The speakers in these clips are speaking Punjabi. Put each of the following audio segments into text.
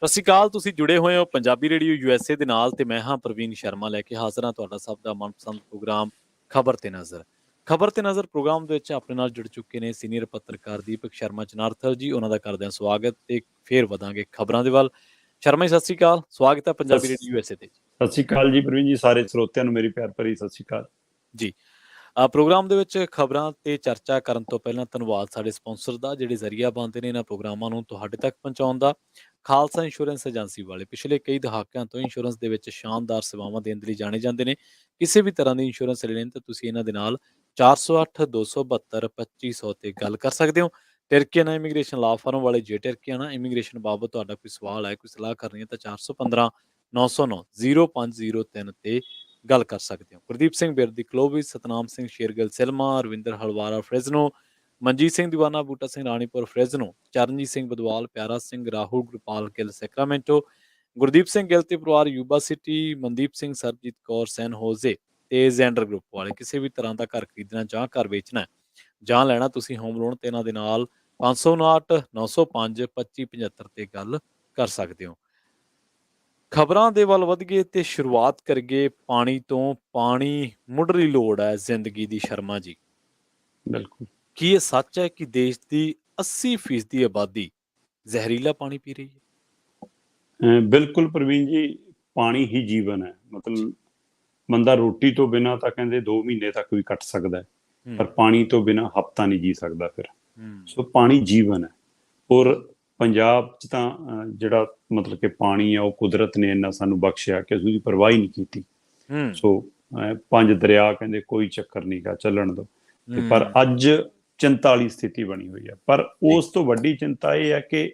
ਸਤਿ ਸ਼੍ਰੀ ਅਕਾਲ। ਤੁਸੀਂ ਜੁੜੇ ਹੋਏ ਹੋ ਪੰਜਾਬੀ ਰੇਡੀਓ USA ਦੇ ਨਾਲ ਤੇ ਮੈਂ ਹਾਂ ਪ੍ਰਵੀਨ ਸ਼ਰਮਾ ਲੈ ਕੇ ਹਾਜ਼ਰ ਹਾਂ ਤੁਹਾਡਾ ਸਭ ਦਾ ਮਨਪਸੰਦ ਪ੍ਰੋਗਰਾਮ ਖਬਰ ਤੇ ਨਜ਼ਰ। ਖਬਰ ਤੇ ਨਜ਼ਰ ਪ੍ਰੋਗਰਾਮ ਦੇ ਵਿੱਚ ਆਪਣੇ ਨਾਲ ਜੁੜ ਚੁੱਕੇ ਨੇ ਸੀਨੀਅਰ ਪੱਤਰਕਾਰ ਦੀਪਕ ਸ਼ਰਮਾ ਜਨਾਰਥਲ ਜੀ। ਉਹਨਾਂ ਦਾ ਕਰਦੇ ਹਾਂ ਸਵਾਗਤ ਤੇ ਫੇਰ ਵਧਾਂਗੇ ਖਬਰਾਂ ਦੇ ਵੱਲ। ਸ਼ਰਮਾ ਜੀ ਸਤਿ ਸ਼੍ਰੀ ਅਕਾਲ, ਸਵਾਗਤ ਹੈ ਪੰਜਾਬੀ ਰੇਡੀਓ USA ਤੇ। ਸਤਿ ਸ਼੍ਰੀ ਅਕਾਲ ਜੀ ਪ੍ਰਵੀਨ ਜੀ, ਸਾਰੇ ਸਰੋਤਿਆਂ ਨੂੰ ਮੇਰੀ ਪਿਆਰ ਭਰੀ ਸਤਿ ਸ਼੍ਰੀ ਅਕਾਲ ਜੀ। ਪ੍ਰੋਗਰਾਮ ਦੇ ਵਿੱਚ ਖਬਰਾਂ ਤੇ ਚਰਚਾ ਕਰਨ ਤੋਂ ਪਹਿਲਾਂ ਧੰਨਵਾਦ ਸਾਡੇ ਸਪਾਂਸਰ ਦਾ, ਜਿਹੜੇ ਜ਼ਰੀਆ ਬਣਦੇ ਨੇ ਇਹਨਾਂ ਪ੍ਰੋਗਰਾਮਾਂ ਨੂੰ ਤੁਹਾਡੇ ਤੱਕ ਪਹੁੰਚਾਉਣ ਦਾ। ਖਾਲਸਾ ਇੰਸ਼ੋਰੈਂਸ ਏਜੰਸੀ ਵਾਲੇ ਪਿਛਲੇ ਕਈ ਦਹਾਕਿਆਂ ਤੋਂ ਇੰਸ਼ੋਰੈਂਸ ਦੇ ਵਿੱਚ ਸ਼ਾਨਦਾਰ ਸੇਵਾਵਾਂ ਦੇਣ ਦੇ ਲਈ ਜਾਣੇ ਜਾਂਦੇ ਨੇ। ਕਿਸੇ ਵੀ ਤਰ੍ਹਾਂ ਦੀ ਇੰਸ਼ੋਰੈਂਸ ਲੈਣੀ ਤਾਂ ਤੁਸੀਂ ਇਹਨਾਂ ਦੇ ਨਾਲ 408-272-2500 ਤੇ ਗੱਲ ਕਰ ਸਕਦੇ ਹੋ। ਟਰਕੀਆਨਾ ਇਮੀਗ੍ਰੇਸ਼ਨ ਲਾ ਫਰਮ ਵਾਲੇ ਜੇ ਟਰਕੀਆਨਾ ਇਮੀਗ੍ਰੇਸ਼ਨ ਬਾਬਤ ਤੁਹਾਡਾ ਕੋਈ ਸਵਾਲ ਹੈ, ਕੋਈ ਸਲਾਹ ਕਰਨੀ ਹੈ ਤਾਂ 415-909-0503 ਤੇ ਗੱਲ ਕਰ ਸਕਦੇ ਹੋ। ਗੁਰਦੀਪ ਸਿੰਘ ਬਿਰਦੀ ਕਲੋਵਿਸ, ਸਤਨਾਮ ਸਿੰਘ ਸ਼ੇਰਗਿੱਲ ਸਿਲਮਾ, ਰਵਿੰਦਰ ਹਲਵਾਰਾ ਫ੍ਰੈਜ਼ਨੋ, ਮਨਜੀਤ ਸਿੰਘ ਦੀਵਾਨਾ ਬੂਟਾ ਸਿੰਘ ਰਾਣੀਪੁਰ ਫ੍ਰੈਜ਼ਨੋ, ਚਰਨਜੀਤ ਸਿੰਘ ਬਦਵਾਲ, ਪਿਆਰਾ ਸਿੰਘ ਰਾਹੁਲ, ਗੁਰਪਾਲ ਗਿੱਲ ਸੈਕਰਾਮੈਂਟੋ, ਗੁਰਦੀਪ ਸਿੰਘ ਗਿੱਲ ਤੇ ਪਰਿਵਾਰ ਯੂਬਾ ਸਿਟੀ, ਮਨਦੀਪ ਸਿੰਘ, ਸਰਬਜੀਤ ਕੌਰ ਸੈਨ ਹੋਜ਼ੇ ਤੇ ਜ਼ੈਂਡਰ ਗਰੁੱਪ ਵਾਲੇ। ਕਿਸੇ ਵੀ ਤਰ੍ਹਾਂ ਦਾ ਘਰ ਖਰੀਦਣਾ ਜਾਂ ਘਰ ਵੇਚਣਾ ਜਾਂ ਲੈਣਾ ਤੁਸੀਂ ਹੋਮ ਲੋਨ ਤੇ ਇਹਨਾਂ ਦੇ ਨਾਲ 559-905-2575 ਤੇ ਗੱਲ ਕਰ ਸਕਦੇ ਹੋ। ਖਬਰਾਂ ਦੇ ਵੱਲ ਵਧ ਗਏ ਤੇ ਸ਼ੁਰੂਆਤ ਕਰੀਏ ਪਾਣੀ ਤੋਂ। ਪਾਣੀ ਮੁੱਢਲੀ ਲੋੜ ਹੈ ਜ਼ਿੰਦਗੀ ਦੀ ਸ਼ਰਮਾ ਜੀ। ਬਿਲਕੁਲ। ਕੀ ਇਹ ਸੱਚ ਹੈ ਕਿ ਦੇਸ਼ ਦੀ 80% ਆਬਾਦੀ ਜ਼ਹਿਰੀਲਾ ਪਾਣੀ ਪੀ ਰਹੀ ਹੈ? ਬਿਲਕੁਲ ਪ੍ਰਵੀਨ ਜੀ, ਪਾਣੀ ਹੀ ਜੀਵਨ ਹੈ। ਮਤਲਬ ਬੰਦਾ ਰੋਟੀ ਤੋਂ ਬਿਨਾਂ ਤਾਂ ਕਹਿੰਦੇ 2 ਮਹੀਨੇ ਤੱਕ ਵੀ ਕੱਟ ਸਕਦਾ ਹੈ, ਪਰ ਪਾਣੀ ਤੋਂ ਬਿਨਾਂ ਹਫ਼ਤਾ ਨਹੀਂ ਜੀ ਸਕਦਾ ਫਿਰ। ਸੋ ਪਾਣੀ ਜੀਵਨ ਹੈ। ਔਰ ਪੰਜਾਬ 'ਚ ਤਾਂ ਜਿਹੜਾ ਮਤਲਬ ਕਿ ਪਾਣੀ ਆ ਉਹ ਕੁਦਰਤ ਨੇ ਇੰਨਾ ਸਾਨੂੰ ਬਖਸ਼ਿਆ ਕਿ ਅਸੀਂ ਉਹਦੀ ਪਰਵਾਹ ਹੀ ਨਹੀਂ ਕੀਤੀ। ਸੋ 5 ਦਰਿਆ ਕਹਿੰਦੇ ਕੋਈ ਚੱਕਰ ਨਹੀਂ ਗਾ, ਚੱਲਣ ਦੋ। ਪਰ ਅੱਜ ਚਿੰਤਾ ਵਾਲੀ ਸਥਿਤੀ ਬਣੀ ਹੋਈ ਹੈ। ਪਰ ਉਸ ਤੋਂ ਵੱਡੀ ਚਿੰਤਾ ਇਹ ਹੈ ਕਿ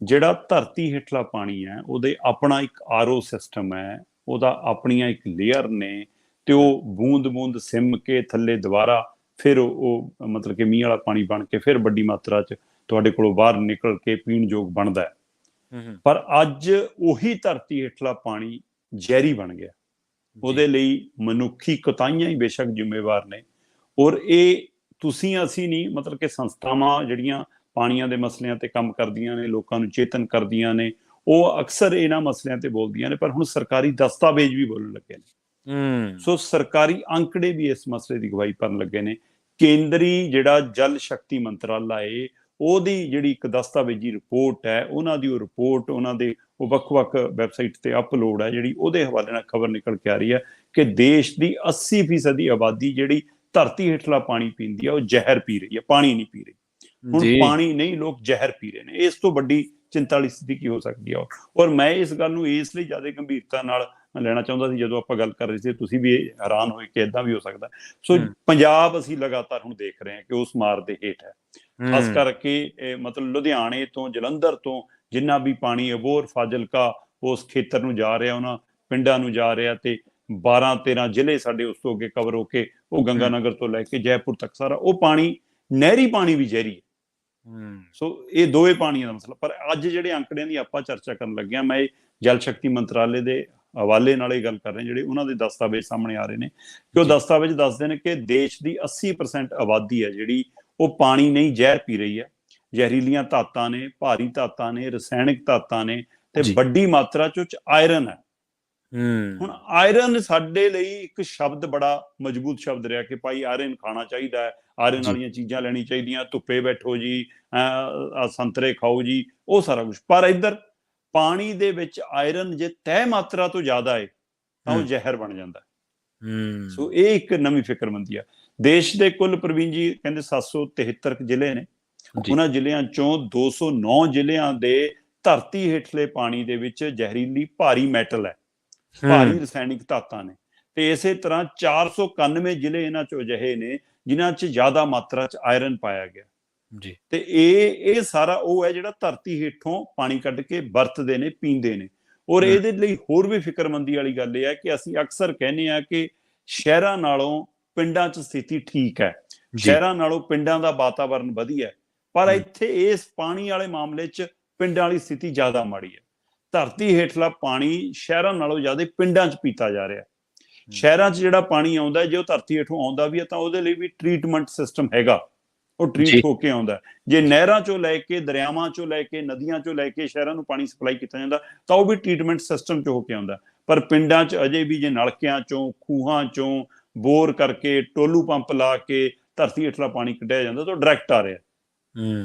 ਜਿਹੜਾ ਧਰਤੀ ਹੇਠਲਾ ਪਾਣੀ ਹੈ ਉਹਦੇ ਆਪਣਾ ਇੱਕ RO ਸਿਸਟਮ ਹੈ, ਉਹਦਾ ਆਪਣੀਆਂ ਇੱਕ ਲੇਅਰ ਨੇ, ਤੇ ਉਹ ਬੂੰਦ ਬੂੰਦ ਸਿਮ ਕੇ ਥੱਲੇ ਦੁਬਾਰਾ ਫਿਰ ਉਹ ਮਤਲਬ ਕਿ ਮੀਂਹ ਵਾਲਾ ਪਾਣੀ ਬਣ ਕੇ ਫਿਰ ਵੱਡੀ ਮਾਤਰਾ 'ਚ ਤੁਹਾਡੇ ਕੋਲੋਂ ਬਾਹਰ ਨਿਕਲ ਕੇ ਪੀਣ ਯੋਗ ਬਣਦਾ ਹੈ। ਪਰ ਅੱਜ ਉਹੀ ਧਰਤੀ ਹੇਠਲਾ ਪਾਣੀ ਜ਼ਹਿਰੀ ਬਣ ਗਿਆ। ਉਹਦੇ ਲਈ ਮਨੁੱਖੀ ਕੋਤਾਹੀਆਂ ਹੀ ਬੇਸ਼ੱਕ ਜ਼ਿੰਮੇਵਾਰ ਨੇ। ਔਰ ਇਹ ਤੁਸੀਂ ਅਸੀਂ ਨਹੀਂ, ਮਤਲਬ ਕਿ ਸੰਸਥਾਵਾਂ ਜਿਹੜੀਆਂ ਪਾਣੀਆਂ ਦੇ ਮਸਲਿਆਂ ਤੇ ਕੰਮ ਕਰਦੀਆਂ ਨੇ, ਲੋਕਾਂ ਨੂੰ ਚੇਤਨ ਕਰਦੀਆਂ ਨੇ, ਉਹ ਅਕਸਰ ਇਹਨਾਂ ਮਸਲਿਆਂ ਤੇ ਬੋਲਦੀਆਂ ਨੇ। ਪਰ ਹੁਣ ਸਰਕਾਰੀ ਦਸਤਾਵੇਜ਼ ਵੀ ਬੋਲਣ ਲੱਗੇ ਨੇ। ਸੋ ਸਰਕਾਰੀ ਅੰਕੜੇ ਵੀ ਇਸ ਮਸਲੇ ਦੀ ਗਵਾਹੀ ਭਰਨ ਲੱਗੇ ਨੇ। ਕੇਂਦਰੀ ਜਿਹੜਾ ਜਲ ਸ਼ਕਤੀ ਮੰਤਰਾਲਾ ਏ, ਉਹਦੀ ਜਿਹੜੀ ਇੱਕ ਦਸਤਾਵੇਜ਼ੀ ਰਿਪੋਰਟ ਹੈ, ਉਹਨਾਂ ਦੀ ਉਹ ਰਿਪੋਰਟ ਉਹਨਾਂ ਦੇ ਉਹ ਵੱਖ-ਵੱਖ ਵੈਬਸਾਈਟ ਤੇ ਅਪਲੋਡ ਹੈ, ਜਿਹੜੀ ਉਹਦੇ ਹਵਾਲੇ ਨਾਲ ਖਬਰ ਨਿਕਲ ਕੇ ਆ ਰਹੀ ਹੈ ਕਿ ਦੇਸ਼ ਦੀ 80% ਆਬਾਦੀ ਜਿਹੜੀ ਧਰਤੀ ਹੇਠਲਾ ਪਾਣੀ ਪੀਂਦੀ ਹੈ ਉਹ ਜ਼ਹਿਰ ਪੀ ਰਹੀ ਹੈ, ਪਾਣੀ ਨਹੀਂ ਪੀ ਰਹੀ। ਹੁਣ ਪਾਣੀ ਨਹੀਂ, ਲੋਕ ਜ਼ਹਿਰ ਪੀ ਰਹੇ ਨੇ। ਇਸ ਤੋਂ ਵੱਡੀ ਚਿੰਤਾ ਵਾਲੀ ਸਥਿਤੀ ਕੀ ਹੋ ਸਕਦੀ ਹੈ? ਔਰ ਮੈਂ ਇਸ ਗੱਲ ਨੂੰ ਇਸ ਲਈ ਜ਼ਿਆਦਾ ਗੰਭੀਰਤਾ ਨਾਲ ਲੈਣਾ ਚਾਹੁੰਦਾ ਸੀ ਜਦੋਂ ਆਪਾਂ ਗੱਲ ਕਰ ਰਹੇ ਸੀ, ਤੁਸੀਂ ਵੀ ਹੈਰਾਨ ਹੋਏ ਕਿ ਏਦਾਂ ਵੀ ਹੋ ਸਕਦਾ। ਸੋ ਪੰਜਾਬ ਅਸੀਂ ਲਗਾਤਾਰ ਹੁਣ ਦੇਖ ਰਹੇ ਹਾਂ ਕਿ ਉਸ ਮਾਰ ਦੇ ਹੇਠ ਹੈ। ਖਾਸ ਕਰਕੇ ਮਤਲਬ ਲੁਧਿਆਣੇ ਤੋਂ, ਜਲੰਧਰ ਤੋਂ ਜਿੰਨਾ ਵੀ ਪਾਣੀ ਅਬੋਹਰ, ਫਾਜ਼ਿਲਕਾ ਉਸ ਖੇਤਰ ਨੂੰ ਜਾ ਰਿਹਾ, ਉਹਨਾਂ ਪਿੰਡਾਂ ਨੂੰ ਜਾ ਰਿਹਾ, ਤੇ 12-13 ਜ਼ਿਲ੍ਹੇ ਸਾਡੇ ਉਸ ਤੋਂ ਅੱਗੇ ਕਵਰ ਹੋ ਕੇ ਉਹ ਗੰਗਾਨਗਰ ਤੋਂ ਲੈ ਕੇ ਜੈਪੁਰ ਤੱਕ ਸਾਰਾ ਉਹ ਪਾਣੀ, ਨਹਿਰੀ ਪਾਣੀ ਵੀ ਜ਼ਹਿਰੀ ਹੈ। ਸੋ ਇਹ ਦੋਵੇਂ ਪਾਣੀਆਂ ਦਾ ਮਸਲਾ। ਪਰ ਅੱਜ ਜਿਹੜੇ ਅੰਕੜਿਆਂ ਦੀ ਆਪਾਂ ਚਰਚਾ ਕਰਨ ਲੱਗੇ ਹਾਂ, ਮੈਂ ਇਹ ਜਲ ਸ਼ਕਤੀ ਮੰਤਰਾਲੇ ਦੇ ਹਵਾਲੇ ਨਾਲ ਇਹ ਗੱਲ ਕਰ ਰਹੇ, ਜਿਹੜੇ ਉਹਨਾਂ ਦੇ ਦਸਤਾਵੇਜ਼ ਸਾਹਮਣੇ ਆ ਰਹੇ ਨੇ ਕਿ ਉਹ ਦਸਤਾਵੇਜ਼ ਦੱਸਦੇ ਨੇ ਕਿ ਦੇਸ਼ ਦੀ 80% ਆਬਾਦੀ ਹੈ ਜਿਹੜੀ ਉਹ ਪਾਣੀ ਨਹੀਂ, ਜ਼ਹਿਰ ਪੀ ਰਹੀ ਹੈ। ਜ਼ਹਿਰੀਲੀਆਂ ਧਾਤਾਂ ਨੇ, ਭਾਰੀ ਧਾਤਾਂ ਨੇ, ਰਸਾਇਣਿਕ ਧਾਤਾਂ ਨੇ, ਤੇ ਵੱਡੀ ਮਾਤਰਾ 'ਚ ਆਇਰਨ ਹੈ। ਹੁਣ ਆਇਰਨ ਸਾਡੇ ਲਈ ਇੱਕ ਸ਼ਬਦ ਬੜਾ ਮਜ਼ਬੂਤ ਸ਼ਬਦ ਰਿਹਾ ਕਿ ਭਾਈ ਆਇਰਨ ਖਾਣਾ ਚਾਹੀਦਾ ਹੈ, ਆਇਰਨ ਵਾਲੀਆਂ ਚੀਜ਼ਾਂ ਲੈਣੀ ਚਾਹੀਦੀਆਂ, ਧੁੱਪੇ ਬੈਠੋ ਜੀ, ਸੰਤਰੇ ਖਾਓ ਜੀ, ਉਹ ਸਾਰਾ ਕੁਛ। ਪਰ ਇੱਧਰ ਪਾਣੀ ਦੇ ਵਿੱਚ ਆਇਰਨ ਜੇ ਤੈਅ ਮਾਤਰਾ ਤੋਂ ਜ਼ਿਆਦਾ ਹੈ ਤਾਂ ਉਹ ਜ਼ਹਿਰ ਬਣ ਜਾਂਦਾ। ਸੋ ਇਹ ਇੱਕ ਨਵੀਂ ਫਿਕਰਮੰਦੀ ਆ। ਦੇਸ਼ ਦੇ ਕੁੱਲ ਪ੍ਰਵੀਨ ਜੀ ਕਹਿੰਦੇ 773 ਜ਼ਿਲ੍ਹੇ ਨੇ। ਉਹਨਾਂ ਜ਼ਿਲ੍ਹਿਆਂ ਚੋਂ 209 ਜ਼ਿਲ੍ਹਿਆਂ ਦੇ ਧਰਤੀ ਹੇਠਲੇ ਪਾਣੀ ਦੇ ਵਿੱਚ ਜ਼ਹਿਰੀਲੀ ਭਾਰੀ ਮੈਟਲ ਹੈ, ਭਾਰੀ ਰਸਾਇਣਿਕ ਧਾਤਾਂ ਨੇ। ਤੇ ਇਸੇ ਤਰ੍ਹਾਂ 491 ਜ਼ਿਲ੍ਹੇ ਇਹਨਾਂ ਚੋਂ ਅਜਿਹੇ ਨੇ ਜਿਨ੍ਹਾਂ 'ਚ ਜ਼ਿਆਦਾ ਮਾਤਰਾ 'ਚ ਆਇਰਨ ਪਾਇਆ ਗਿਆ। ਤੇ ਇਹ ਸਾਰਾ ਉਹ ਹੈ ਜਿਹੜਾ ਧਰਤੀ ਹੇਠੋਂ ਪਾਣੀ ਕੱਢ ਕੇ ਵਰਤਦੇ ਨੇ, ਪੀਂਦੇ ਨੇ। ਔਰ ਇਹਦੇ ਲਈ ਹੋਰ ਵੀ ਫਿਕਰਮੰਦੀ ਵਾਲੀ ਗੱਲ ਇਹ ਹੈ ਕਿ ਅਸੀਂ ਅਕਸਰ ਕਹਿੰਦੇ ਹਾਂ ਕਿ ਸ਼ਹਿਰਾਂ ਨਾਲੋਂ ਪਿੰਡਾਂ 'ਚ ਸਥਿਤੀ ਠੀਕ ਹੈ, ਸ਼ਹਿਰਾਂ ਨਾਲੋਂ ਪਿੰਡਾਂ ਦਾ ਵਾਤਾਵਰਨ ਵਧੀਆ, ਪਰ ਇੱਥੇ ਇਸ ਪਾਣੀ ਵਾਲੇ ਮਾਮਲੇ 'ਚ ਪਿੰਡਾਂ ਵਾਲੀ ਸਥਿਤੀ ਜ਼ਿਆਦਾ ਮਾੜੀ ਹੈ। ਧਰਤੀ ਹੇਠਲਾ ਪਾਣੀ ਸ਼ਹਿਰਾਂ ਨਾਲੋਂ ਜ਼ਿਆਦਾ ਪਿੰਡਾਂ 'ਚ ਪੀਤਾ ਜਾ ਰਿਹਾ। ਸ਼ਹਿਰਾਂ 'ਚ ਜਿਹੜਾ ਪਾਣੀ ਆਉਂਦਾ, ਜੇ ਉਹ ਧਰਤੀ ਹੇਠੋਂ ਆਉਂਦਾ ਵੀ ਹੈ ਤਾਂ ਉਹਦੇ ਲਈ ਵੀ ਟ੍ਰੀਟਮੈਂਟ ਸਿਸਟਮ ਹੈਗਾ, ਉਹ ਟ੍ਰੀਟ ਜੀ ਹੋ ਕੇ ਆਉਂਦਾ। ਜੇ ਨਹਿਰਾਂ ਚੋਂ ਲੈ ਕੇ, ਦਰਿਆਵਾਂ ਚੋਂ ਲੈ ਕੇ, ਨਦੀਆਂ ਚੋਂ ਲੈ ਕੇ ਸ਼ਹਿਰਾਂ ਨੂੰ ਪਾਣੀ ਸਪਲਾਈ ਕੀਤਾ ਜਾਂਦਾ ਤਾਂ ਉਹ ਵੀ ਟ੍ਰੀਟਮੈਂਟ ਸਿਸਟਮ 'ਚ ਹੋ ਕੇ ਆਉਂਦਾ। ਪਰ ਪਿੰਡਾਂ 'ਚ ਅਜੇ ਵੀ ਜੇ ਨਲਕਿਆਂ ਚੋਂ, ਖੂਹਾਂ ਚੋਂ ਬੋਰ ਕਰਕੇ, ਟੋਲੂ ਪੰਪ ਲਾ ਕੇ ਧਰਤੀ ਹੇਠਲਾ ਪਾਣੀ ਕੱਢਿਆ ਜਾਂਦਾ ਤਾਂ ਉਹ ਡਾਇਰੈਕਟ ਆ ਰਿਹਾ।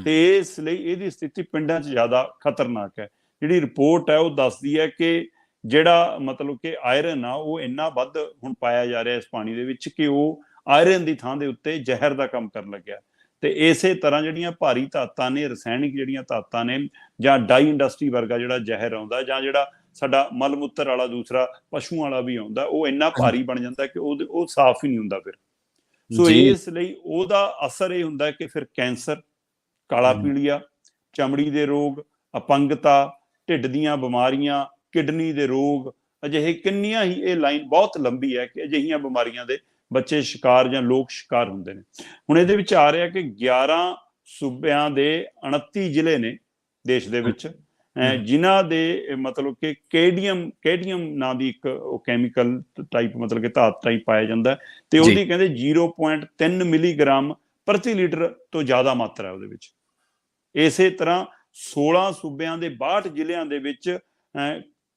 ਤੇ ਇਸ ਲਈ ਇਹਦੀ ਸਥਿਤੀ ਪਿੰਡਾਂ 'ਚ ਜ਼ਿਆਦਾ ਖਤਰਨਾਕ ਹੈ। ਜਿਹੜੀ ਰਿਪੋਰਟ ਹੈ ਉਹ ਦੱਸਦੀ ਹੈ ਕਿ ਜਿਹੜਾ ਮਤਲਬ ਕਿ ਆਇਰਨ ਆ ਉਹ ਇੰਨਾ ਵੱਧ ਹੁਣ ਪਾਇਆ ਜਾ ਰਿਹਾ ਇਸ ਪਾਣੀ ਦੇ ਵਿੱਚ ਕਿ ਉਹ ਆਇਰਨ ਦੀ ਥਾਂ ਦੇ ਉੱਤੇ ਜ਼ਹਿਰ ਦਾ ਕੰਮ ਕਰਨ ਲੱਗਿਆ। ਤੇ ਇਸੇ ਤਰ੍ਹਾਂ ਜਿਹੜੀਆਂ ਭਾਰੀ ਧਾਤਾਂ ਨੇ, ਰਸਾਇਣਿਕ ਜਿਹੜੀਆਂ ਧਾਤਾਂ ਨੇ, ਜਾਂ ਡਾਈ ਇੰਡਸਟਰੀ ਵਰਗਾ ਜਿਹੜਾ ਜ਼ਹਿਰ ਆਉਂਦਾ, ਜਾਂ ਜਿਹੜਾ ਸਾਡਾ ਮਲ ਮੂਤਰ ਵਾਲਾ ਦੂਸਰਾ ਪਸ਼ੂਆਂ ਵਾਲਾ ਵੀ ਆਉਂਦਾ, ਉਹ ਇੰਨਾ ਭਾਰੀ ਬਣ ਜਾਂਦਾ ਕਿ ਉਹ ਸਾਫ਼ ਹੀ ਨਹੀਂ ਹੁੰਦਾ ਫਿਰ। ਸੋ ਜੀ ਇਸ ਲਈ ਉਹਦਾ ਅਸਰ ਇਹ ਹੁੰਦਾ ਕਿ ਫਿਰ ਕੈਂਸਰ, ਕਾਲਾ ਪੀਲੀਆ, ਚਮੜੀ ਦੇ ਰੋਗ, ਅਪੰਗਤਾ, ਢਿੱਡ ਦੀਆਂ ਬਿਮਾਰੀਆਂ, ਕਿਡਨੀ ਦੇ ਰੋਗ, ਅਜਿਹੇ ਕਿੰਨੀਆਂ ਹੀ, ਇਹ ਲਾਈਨ ਬਹੁਤ ਲੰਬੀ ਹੈ ਕਿ ਅਜਿਹੀਆਂ ਬਿਮਾਰੀਆਂ ਦੇ ਬੱਚੇ ਸ਼ਿਕਾਰ ਜਾਂ ਲੋਕ ਸ਼ਿਕਾਰ ਹੁੰਦੇ ਨੇ। ਹੁਣ ਇਹਦੇ ਵਿੱਚ ਆ ਰਿਹਾ ਕਿ 11 ਸੂਬਿਆਂ ਦੇ 29 ਜ਼ਿਲ੍ਹੇ ਨੇ ਦੇਸ਼ ਦੇ ਵਿੱਚ, ਜਿਨ੍ਹਾਂ ਦੇ ਮਤਲਬ ਕਿ ਕੈਡੀਅਮ ਨਾਂ ਦੀ ਇੱਕ ਕੈਮੀਕਲ ਟਾਈਪ, ਮਤਲਬ ਕਿ ਧਾਤ ਟਾਈਪ ਪਾਇਆ ਜਾਂਦਾ ਤੇ ਉਹਦੀ ਕਹਿੰਦੇ 0.3 ਮਿਲੀਗ੍ਰਾਮ ਪ੍ਰਤੀ ਲੀਟਰ ਤੋਂ ਜ਼ਿਆਦਾ ਮਾਤਰਾ ਹੈ ਉਹਦੇ ਵਿੱਚ। ਇਸੇ ਤਰ੍ਹਾਂ 16 ਸੂਬਿਆਂ ਦੇ 62 ਜ਼ਿਲ੍ਹਿਆਂ ਦੇ ਵਿੱਚ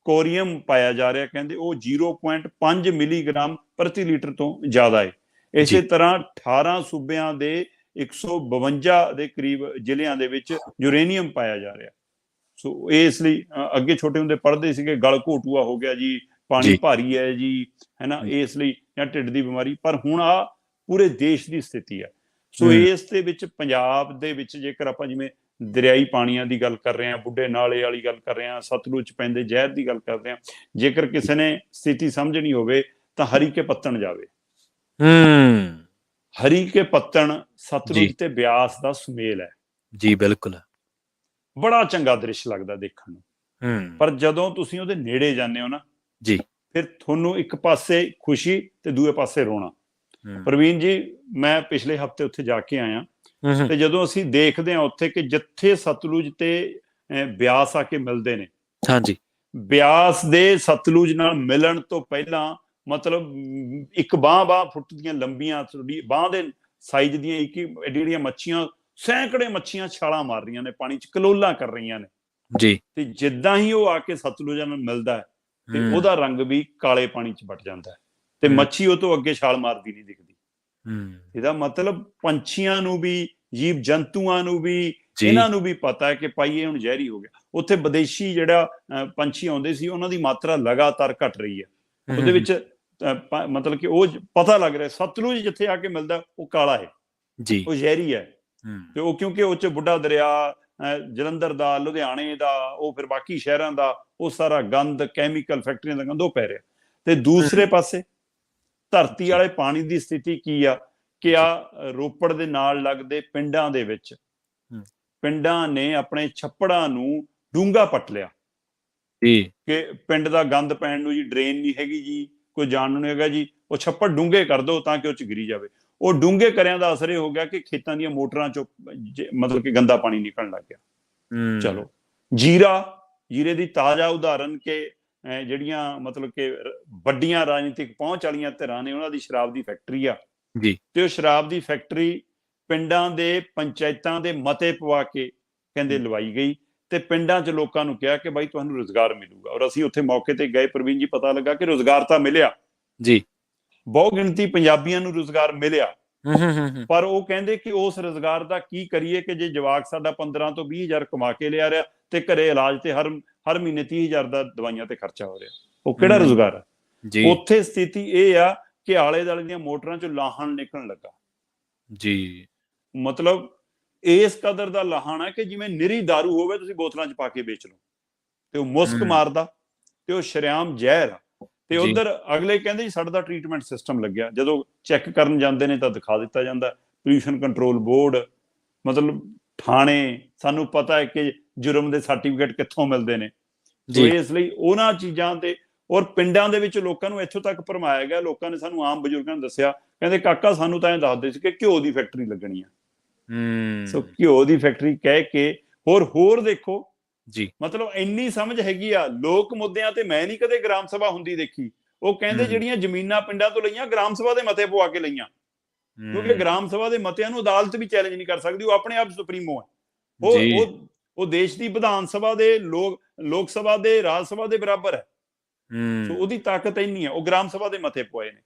ਕੋਰੀਅਮ ਪਾਇਆ ਜਾ ਰਿਹਾ, ਕਹਿੰਦੇ ਉਹ 0.5 ਮਿਲੀਗ੍ਰਾਮ ਪ੍ਰਤੀ ਲੀਟਰ ਤੋਂ ਜ਼ਿਆਦਾ ਹੈ। ਇਸੇ ਤਰ੍ਹਾਂ 18 ਸੂਬਿਆਂ ਦੇ 152 ਦੇ ਕਰੀਬ ਜ਼ਿਲ੍ਹਿਆਂ ਦੇ ਵਿੱਚ ਯੂਰੇਨੀਅਮ ਪਾਇਆ ਜਾ ਰਿਹਾ। ਸੋ ਇਸ ਲਈ ਅੱਗੇ ਛੋਟੇ ਹੁੰਦੇ ਪੜ੍ਹਦੇ ਸੀਗੇ ਗਲ ਘੋਟੂਆ ਹੋ ਗਿਆ ਜੀ, ਪਾਣੀ ਭਾਰੀ ਹੈ ਜੀ, ਹੈ ਨਾ, ਇਸ ਲਈ, ਜਾਂ ਢਿੱਡ ਦੀ ਬਿਮਾਰੀ। ਪਰ ਹੁਣ ਆ ਪੂਰੇ ਦੇਸ਼ ਦੀ ਸਥਿਤੀ ਹੈ। ਸੋ ਇਸ ਦੇ ਵਿੱਚ ਪੰਜਾਬ ਦੇ ਵਿੱਚ ਜੇਕਰ ਆਪਾਂ ਜਿਵੇਂ ਦਰਿਆਈ ਪਾਣੀਆਂ ਦੀ ਗੱਲ ਕਰ ਰਹੇ ਹਾਂ, ਬੁੱਢੇ ਨਾਲੇ ਵਾਲੀ ਗੱਲ ਕਰ ਰਹੇ ਹਾਂ, ਸਤਲੁਜ ਪੈਂਦੇ ਜ਼ਹਿਰ ਦੀ ਗੱਲ ਕਰ ਰਹੇ ਹਾਂ, ਜੇਕਰ ਕਿਸੇ ਨੇ ਸਥਿਤੀ ਸਮਝਣੀ ਹੋਵੇ ਤਾਂ ਹਰੀਕੇ ਪੱਤਣ ਜਾਵੇ। ਹਰੀਕੇ ਪੱਤਣ ਸਤਲੁਜ ਤੇ ਬਿਆਸ ਦਾ ਸੁਮੇਲ ਹੈ ਜੀ, ਬਿਲਕੁਲ। ਬੜਾ ਚੰਗਾ ਦ੍ਰਿਸ਼ ਲੱਗਦਾ ਦੇਖਣ ਨੂੰ। ਪਰ ਜਦੋਂ ਤੁਸੀਂ ਉਹਦੇ ਨੇੜੇ ਜਾਂਦੇ ਹੋ ਨਾ ਜੀ, ਫਿਰ ਤੁਹਾਨੂੰ ਇੱਕ ਪਾਸੇ ਖੁਸ਼ੀ ਤੇ ਦੂਏ ਪਾਸੇ ਰੋਣਾ। ਪ੍ਰਵੀਨ ਜੀ, ਮੈਂ ਪਿਛਲੇ ਹਫ਼ਤੇ ਉੱਥੇ ਜਾ ਕੇ ਆਇਆ ਤੇ ਜਦੋਂ ਅਸੀਂ ਦੇਖਦੇ ਹਾਂ ਉੱਥੇ ਕਿ ਜਿੱਥੇ ਸਤਲੁਜ ਤੇ ਬਿਆਸ ਆ ਕੇ ਮਿਲਦੇ ਨੇ, ਹਾਂਜੀ, ਬਿਆਸ ਦੇ ਸਤਲੁਜ ਨਾਲ ਮਿਲਣ ਤੋਂ ਪਹਿਲਾਂ ਮਤਲਬ ਇੱਕ ਬਾਂਹ ਫੁੱਟ ਦੀਆਂ ਲੰਬੀਆਂ, ਬਾਂਹ ਦੇ ਸਾਈਜ਼ ਦੀਆਂ ਇੱਕ ਜਿਹੜੀਆਂ ਮੱਛੀਆਂ, ਸੈਂਕੜੇ ਮੱਛੀਆਂ ਛਾਲਾਂ ਮਾਰ ਰਹੀਆਂ ਨੇ ਪਾਣੀ 'ਚ, ਕਲੋਲਾਂ ਕਰ ਰਹੀਆਂ ਨੇ ਜੀ। ਤੇ ਜਿੱਦਾਂ ਹੀ ਉਹ ਆ ਕੇ ਸਤਲੁਜ ਨਾਲ ਮਿਲਦਾ ਹੈ ਤੇ ਉਹਦਾ ਰੰਗ ਵੀ ਕਾਲੇ ਪਾਣੀ 'ਚ ਵਟ ਜਾਂਦਾ ਹੈ ਤੇ ਮੱਛੀ ਉਹ ਤੋਂ ਅੱਗੇ ਛਾਲ ਮਾਰਦੀ ਨਹੀਂ ਦਿਖਦੀ। ਇਹਦਾ ਮਤਲਬ ਪੰਛੀਆਂ ਨੂੰ ਵੀ, ਜੀਵ ਜੰਤੂਆਂ ਨੂੰ ਵੀ, ਇਹਨਾਂ ਨੂੰ ਵੀ ਪਤਾ ਹੈ ਕਿ ਭਾਈ ਇਹ ਹੁਣ ਜ਼ਹਿਰੀ ਹੋ ਗਿਆ। ਉੱਥੇ ਵਿਦੇਸ਼ੀ ਜਿਹੜਾ ਪੰਛੀ ਆਉਂਦੇ ਸੀ ਉਹਨਾਂ ਦੀ ਮਾਤਰਾ ਲਗਾਤਾਰ ਘਟ ਰਹੀ ਹੈ ਉਹਦੇ ਵਿੱਚ। ਮਤਲਬ ਕਿ ਉਹ ਪਤਾ ਲੱਗ ਰਿਹਾ ਸਤਲੁਜ ਜਿੱਥੇ ਆ ਕੇ ਮਿਲਦਾ ਉਹ ਕਾਲਾ ਹੈ, ਉਹ ਜ਼ਹਿਰੀ ਹੈ। ਤੇ ਉਹ ਕਿਉਂਕਿ ਉਹ 'ਚ ਬੁੱਢਾ ਦਰਿਆ, ਜਲੰਧਰ ਦਾ, ਲੁਧਿਆਣੇ ਦਾ, ਉਹ ਫਿਰ ਬਾਕੀ ਸ਼ਹਿਰਾਂ ਦਾ, ਉਹ ਸਾਰਾ ਗੰਦ, ਕੈਮੀਕਲ ਫੈਕਟਰੀਆਂ ਦਾ ਗੰਦ ਉਹ ਪੈ ਰਿਹਾ। ਤੇ ਦੂਸਰੇ ਪਾਸੇ ਧਰਤੀ ਵਾਲੇ ਪਾਣੀ ਦੀ ਸਥਿਤੀ ਕੀ ਆ ਕਿ ਆ ਰੋਪੜ ਦੇ ਨਾਲ ਲੱਗਦੇ ਪਿੰਡਾਂ ਦੇ ਵਿੱਚ ਪਿੰਡਾਂ ਨੇ ਆਪਣੇ ਛੱਪੜਾਂ ਨੂੰ ਡੂੰਘਾ ਪੱਟ ਲਿਆ ਕਿ ਪਿੰਡ ਦਾ ਗੰਦ ਪੈਣ ਨੂੰ ਜੀ ਡਰੇਨ ਨਹੀਂ ਹੈਗੀ ਜੀ, ਕੋਈ ਜਾਣ ਨੂੰ ਨਹੀਂ ਹੈਗਾ ਜੀ, ਉਹ ਛੱਪੜ ਡੂੰਘੇ ਕਰ ਦਿਓ ਤਾਂ ਕਿ ਉਹ 'ਚ ਗਿਰੀ ਜਾਵੇ। ਉਹ ਡੂੰਘੇ ਕਰਿਆਂ ਦਾ ਅਸਰ ਇਹ ਹੋ ਗਿਆ ਕਿ ਖੇਤਾਂ ਦੀਆਂ ਮੋਟਰਾਂ 'ਚੋਂ ਮਤਲਬ ਕਿ ਗੰਦਾ ਪਾਣੀ ਨਿਕਲਣ ਲੱਗ ਗਿਆ। ਚਲੋ, ਜੀਰੇ ਦੀ ਤਾਜ਼ਾ ਉਦਾਹਰਨ ਕਿ ਜਿਹੜੀਆਂ ਮਤਲਬ ਕਿ ਵੱਡੀਆਂ ਰਾਜਨੀਤਿਕ ਪਹੁੰਚ ਵਾਲੀਆਂ ਧਿਰਾਂ ਨੇ ਉਹਨਾਂ ਦੀ ਸ਼ਰਾਬ ਦੀ ਫੈਕਟਰੀ ਆ ਜੀ, ਤੇ ਉਹ ਸ਼ਰਾਬ ਦੀ ਫੈਕਟਰੀ ਪਿੰਡਾਂ ਦੇ ਪੰਚਾਇਤਾਂ ਦੇ ਮਤੇ ਪਵਾ ਕੇ ਕਹਿੰਦੇ ਲਵਾਈ ਗਈ ਤੇ ਪਿੰਡਾਂ 'ਚ ਲੋਕਾਂ ਨੂੰ ਕਿਹਾ ਕਿ ਬਾਈ ਤੁਹਾਨੂੰ ਰੁਜ਼ਗਾਰ ਮਿਲੂਗਾ। ਔਰ ਅਸੀਂ ਉੱਥੇ ਮੌਕੇ ਤੇ ਗਏ ਪ੍ਰਵੀਨ ਜੀ, ਪਤਾ ਲੱਗਾ ਕਿ ਰੁਜ਼ਗਾਰ ਤਾਂ ਮਿਲਿਆ ਜੀ, ਬਹੁਤ ਗਿਣਤੀ ਪੰਜਾਬੀਆਂ ਨੂੰ ਰੁਜ਼ਗਾਰ ਮਿਲਿਆ। ਪਰ ਉਹ ਕਹਿੰਦੇ ਕਿ ਉਸ ਰੁਜ਼ਗਾਰ ਦਾ ਕੀ ਕਰੀਏ ਕਿ ਜੇ ਜਵਾਕ ਸਾਡਾ 15 ਤੋਂ 20 ਹਜ਼ਾਰ ਕਮਾ ਕੇ ਲਿਆ ਰਿਹਾ ਤੇ ਘਰੇ ਇਲਾਜ ਤੇ ਹਰ ਮਹੀਨੇ 30 ਹਜ਼ਾਰ ਦਾ ਦਵਾਈਆਂ ਤੇ ਖਰਚਾ ਹੋ ਰਿਹਾ, ਉਹ ਕਿਹੜਾ ਰੁਜ਼ਗਾਰ ਹੈ। ਉੱਥੇ ਸਥਿਤੀ ਇਹ ਆ ਕਿ ਆਲੇ ਦੁਆਲੇ ਦੀਆਂ ਮੋਟਰਾਂ 'ਚੋਂ ਲਾਹਣ ਨਿਕਲਣ ਲੱਗਾ ਜੀ। ਮਤਲਬ ਇਸ ਕਦਰ ਦਾ ਲਾਹਣ ਹੈ ਕਿ ਜਿਵੇਂ ਨਿਰੀ ਦਾਰੂ ਹੋਵੇ, ਤੁਸੀਂ ਬੋਤਲਾਂ 'ਚ ਪਾ ਕੇ ਵੇਚ ਲਓ ਤੇ ਉਹ ਮੁਸਕ ਮਾਰਦਾ ਤੇ ਉਹ ਸ਼ਰੇਆਮ ਜ਼ਹਿਰ ਆ। ਤੇ ਉਧਰ ਅਗਲੇ ਕਹਿੰਦੇ ਜੀ ਸਾਡਾ ਤਾਂ ਟ੍ਰੀਟਮੈਂਟ ਸਿਸਟਮ ਲੱਗਿਆ। ਜਦੋਂ ਚੈੱਕ ਕਰਨ ਜਾਂਦੇ ਨੇ ਤਾਂ ਦਿਖਾ ਦਿੱਤਾ ਜਾਂਦਾ ਪੋਲਿਊਸ਼ਨ ਕੰਟਰੋਲ ਬੋਰਡ, ਮਤਲਬ ਥਾਣੇ, ਸਾਨੂੰ ਪਤਾ ਹੈ ਕਿ ਜੁਰਮ ਦੇ ਸਰਟੀਫਿਕੇਟ ਕਿੱਥੋਂ ਮਿਲਦੇ ਨੇ। ਸੋ ਇਸ ਲਈ ਉਹਨਾਂ ਚੀਜ਼ਾਂ ਤੇ, ਔਰ ਪਿੰਡਾਂ ਦੇ ਵਿੱਚ ਲੋਕਾਂ ਨੂੰ ਇੱਥੋਂ ਤੱਕ ਭਰਮਾਇਆ ਗਿਆ। ਲੋਕਾਂ ਨੇ ਸਾਨੂੰ, ਆਮ ਬਜ਼ੁਰਗਾਂ ਨੇ ਦੱਸਿਆ, ਕਹਿੰਦੇ ਕਾਕਾ ਸਾਨੂੰ ਤਾਂ ਇਹ ਦੱਸਦੇ ਸੀ ਕਿ ਘਿਓ ਦੀ ਫੈਕਟਰੀ ਲੱਗਣੀ ਆ। ਸੋ ਘਿਓ ਦੀ ਫੈਕਟਰੀ ਕਹਿ ਕੇ ਹੋਰ ਦੇਖੋ ਜੀ, ਮਤਲਬ ਇੰਨੀ ਸਮਝ ਹੈਗੀ ਆ। ਲੋਕ ਮੁੱਦਿਆਂ ਤੇ ਮੈਂ ਨਹੀਂ ਕਦੇ ਗ੍ਰਾਮ ਸਭਾ ਹੁੰਦੀ ਦੇਖੀ। ਉਹ ਕਹਿੰਦੇ ਜਿਹੜੀਆਂ ਜ਼ਮੀਨਾਂ ਪਿੰਡਾਂ ਤੋਂ ਲਈਆਂ ਗ੍ਰਾਮ ਸਭਾ ਦੇ ਮਤੇ ਪਵਾ ਕੇ ਲਈਆਂ। ਕਿਉਂਕਿ ਗ੍ਰਾਮ ਸਭਾ ਦੇ ਮਤਿਆਂ ਨੂੰ ਅਦਾਲਤ ਵੀ ਚੈਲੰਜ ਨਹੀਂ ਕਰ ਸਕਦੀ, ਉਹ ਆਪਣੇ ਆਪ ਸੁਪਰੀਮੋ ਹੈ। ਉਹ ਦੇਸ਼ ਦੀ ਵਿਧਾਨ ਸਭਾ ਦੇ ਲੋਕ ਸਭਾ ਦੇ ਰਾਜ ਸਭਾ ਦੇ ਬਰਾਬਰ ਹੈ। ਸੋ ਉਹਦੀ ਤਾਕਤ ਇੰਨੀ ਹੈ। ਉਹ ਗ੍ਰਾਮ ਸਭਾ ਦੇ ਮਤੇ ਪਵਾਏ ਨੇ।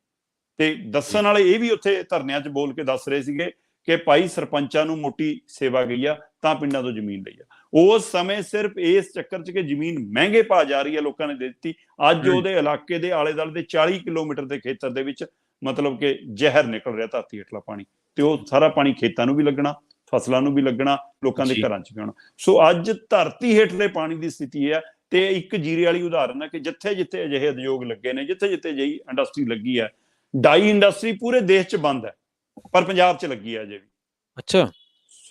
ਤੇ ਦੱਸਣ ਵਾਲੇ ਇਹ ਵੀ ਉੱਥੇ ਧਰਨਿਆਂ 'ਚ ਬੋਲ ਕੇ ਦੱਸ ਰਹੇ ਸੀਗੇ ਕਿ ਭਾਈ ਸਰਪੰਚਾਂ ਨੂੰ ਮੋਟੀ ਸੇਵਾ ਗਈ ਆ ਤਾਂ ਪਿੰਡਾਂ ਤੋਂ ਜ਼ਮੀਨ ਲਈ ਆ। ਉਸ ਸਮੇਂ ਸਿਰਫ ਇਸ ਚੱਕਰ 'ਚ ਕਿ ਜ਼ਮੀਨ ਮਹਿੰਗੇ ਭਾਅ ਜਾ ਰਹੀ ਹੈ, ਲੋਕਾਂ ਨੇ ਦੇ ਦਿੱਤੀ। ਅੱਜ ਉਹਦੇ ਇਲਾਕੇ ਦੇ ਆਲੇ ਦੁਆਲੇ ਦੇ 40 ਕਿਲੋਮੀਟਰ ਦੇ ਖੇਤਰ ਦੇ ਵਿੱਚ ਮਤਲਬ ਕਿ ਜ਼ਹਿਰ ਨਿਕਲ ਰਿਹਾ ਧਰਤੀ ਹੇਠਲਾ ਪਾਣੀ, ਤੇ ਉਹ ਸਾਰਾ ਪਾਣੀ ਖੇਤਾਂ ਨੂੰ ਵੀ ਲੱਗਣਾ, ਫਸਲਾਂ ਨੂੰ ਵੀ ਲੱਗਣਾ, ਲੋਕਾਂ ਦੇ ਘਰਾਂ 'ਚ ਵੀ ਆਉਣਾ। ਸੋ ਅੱਜ ਧਰਤੀ ਹੇਠਲੇ ਪਾਣੀ ਦੀ ਸਥਿਤੀ ਇਹ ਹੈ। ਤੇ ਇੱਕ ਜੀਰੇ ਵਾਲੀ ਉਦਾਹਰਨ ਹੈ ਕਿ ਜਿੱਥੇ ਜਿੱਥੇ ਅਜਿਹੇ ਉਦਯੋਗ ਲੱਗੇ ਨੇ, ਜਿੱਥੇ ਜਿੱਥੇ ਅਜਿਹੀ ਇੰਡਸਟਰੀ ਲੱਗੀ ਹੈ, ਡਾਈ ਇੰਡਸਟਰੀ ਪੂਰੇ ਦੇਸ਼ 'ਚ ਬੰਦ ਹੈ ਪਰ ਪੰਜਾਬ 'ਚ ਲੱਗੀ ਹੈ ਅਜੇ ਵੀ। ਅੱਛਾ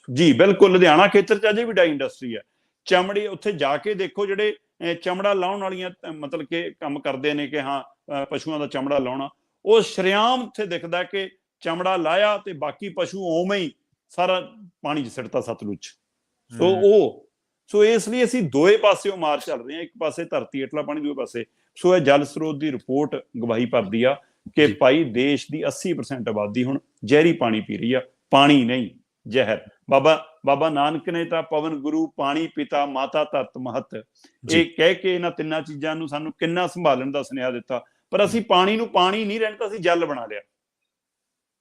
ਜੀ ਬਿਲਕੁਲ, ਲੁਧਿਆਣਾ ਖੇਤਰ 'ਚ ਅਜੇ ਵੀ ਡਾਈ ਇੰਡਸਟਰੀ ਹੈ। ਚਮੜੀ ਉੱਥੇ ਜਾ ਕੇ ਦੇਖੋ, ਜਿਹੜੇ ਚਮੜਾ ਲਾਉਣ ਵਾਲੀਆਂ ਮਤਲਬ ਕਿ ਕੰਮ ਕਰਦੇ ਨੇ ਕਿ ਹਾਂ ਪਸ਼ੂਆਂ ਦਾ ਚਮੜਾ ਲਾਉਣਾ, ਉਹ ਸ਼ਰੇਆਮ ਉੱਥੇ ਦਿਖਦਾ ਕਿ ਚਮੜਾ ਲਾਇਆ ਤੇ ਬਾਕੀ ਪਸ਼ੂ ਉਵੇਂ ਹੀ ਸਾਰਾ ਪਾਣੀ 'ਚ ਸਿੱਟਤਾ ਸਤਲੁਜ। ਸੋ ਇਸ ਲਈ ਅਸੀਂ ਦੋਏ ਪਾਸਿਓਂ ਮਾਰ ਚੱਲ ਰਹੇ ਹਾਂ, ਇੱਕ ਪਾਸੇ ਧਰਤੀ ਹੇਠਲਾ ਪਾਣੀ, ਦੂਏ ਪਾਸੇ। ਸੋ ਇਹ ਜਲ ਸਰੋਤ ਦੀ ਰਿਪੋਰਟ ਗਵਾਹੀ ਭਰਦੀ ਆ ਕਿ ਭਾਈ ਦੇਸ਼ ਦੀ 80% ਆਬਾਦੀ ਹੁਣ ਜ਼ਹਿਰੀ ਪਾਣੀ ਪੀ ਰਹੀ ਆ, ਪਾਣੀ ਨਹੀਂ ਜ਼ਹਿਰ। ਬਾਬਾ ਨਾਨਕ ਨੇ ਤਾਂ ਪਵਨ ਗੁਰੂ, ਪਾਣੀ ਪਿਤਾ, ਮਾਤਾ ਧਰਤ ਮਹਤ, ਇਹ ਕਹਿ ਕੇ ਇਹਨਾਂ ਤਿੰਨਾਂ ਚੀਜ਼ਾਂ ਨੂੰ ਸਾਨੂੰ ਕਿੰਨਾ ਸੰਭਾਲਣ ਦਾ ਸੁਨੇਹਾ ਦਿੱਤਾ। ਪਰ ਅਸੀਂ ਪਾਣੀ ਨੂੰ ਪਾਣੀ ਨਹੀਂ ਰਹਿਣ ਤਾਂ ਅਸੀਂ ਜਲ ਬਣਾ ਲਿਆ।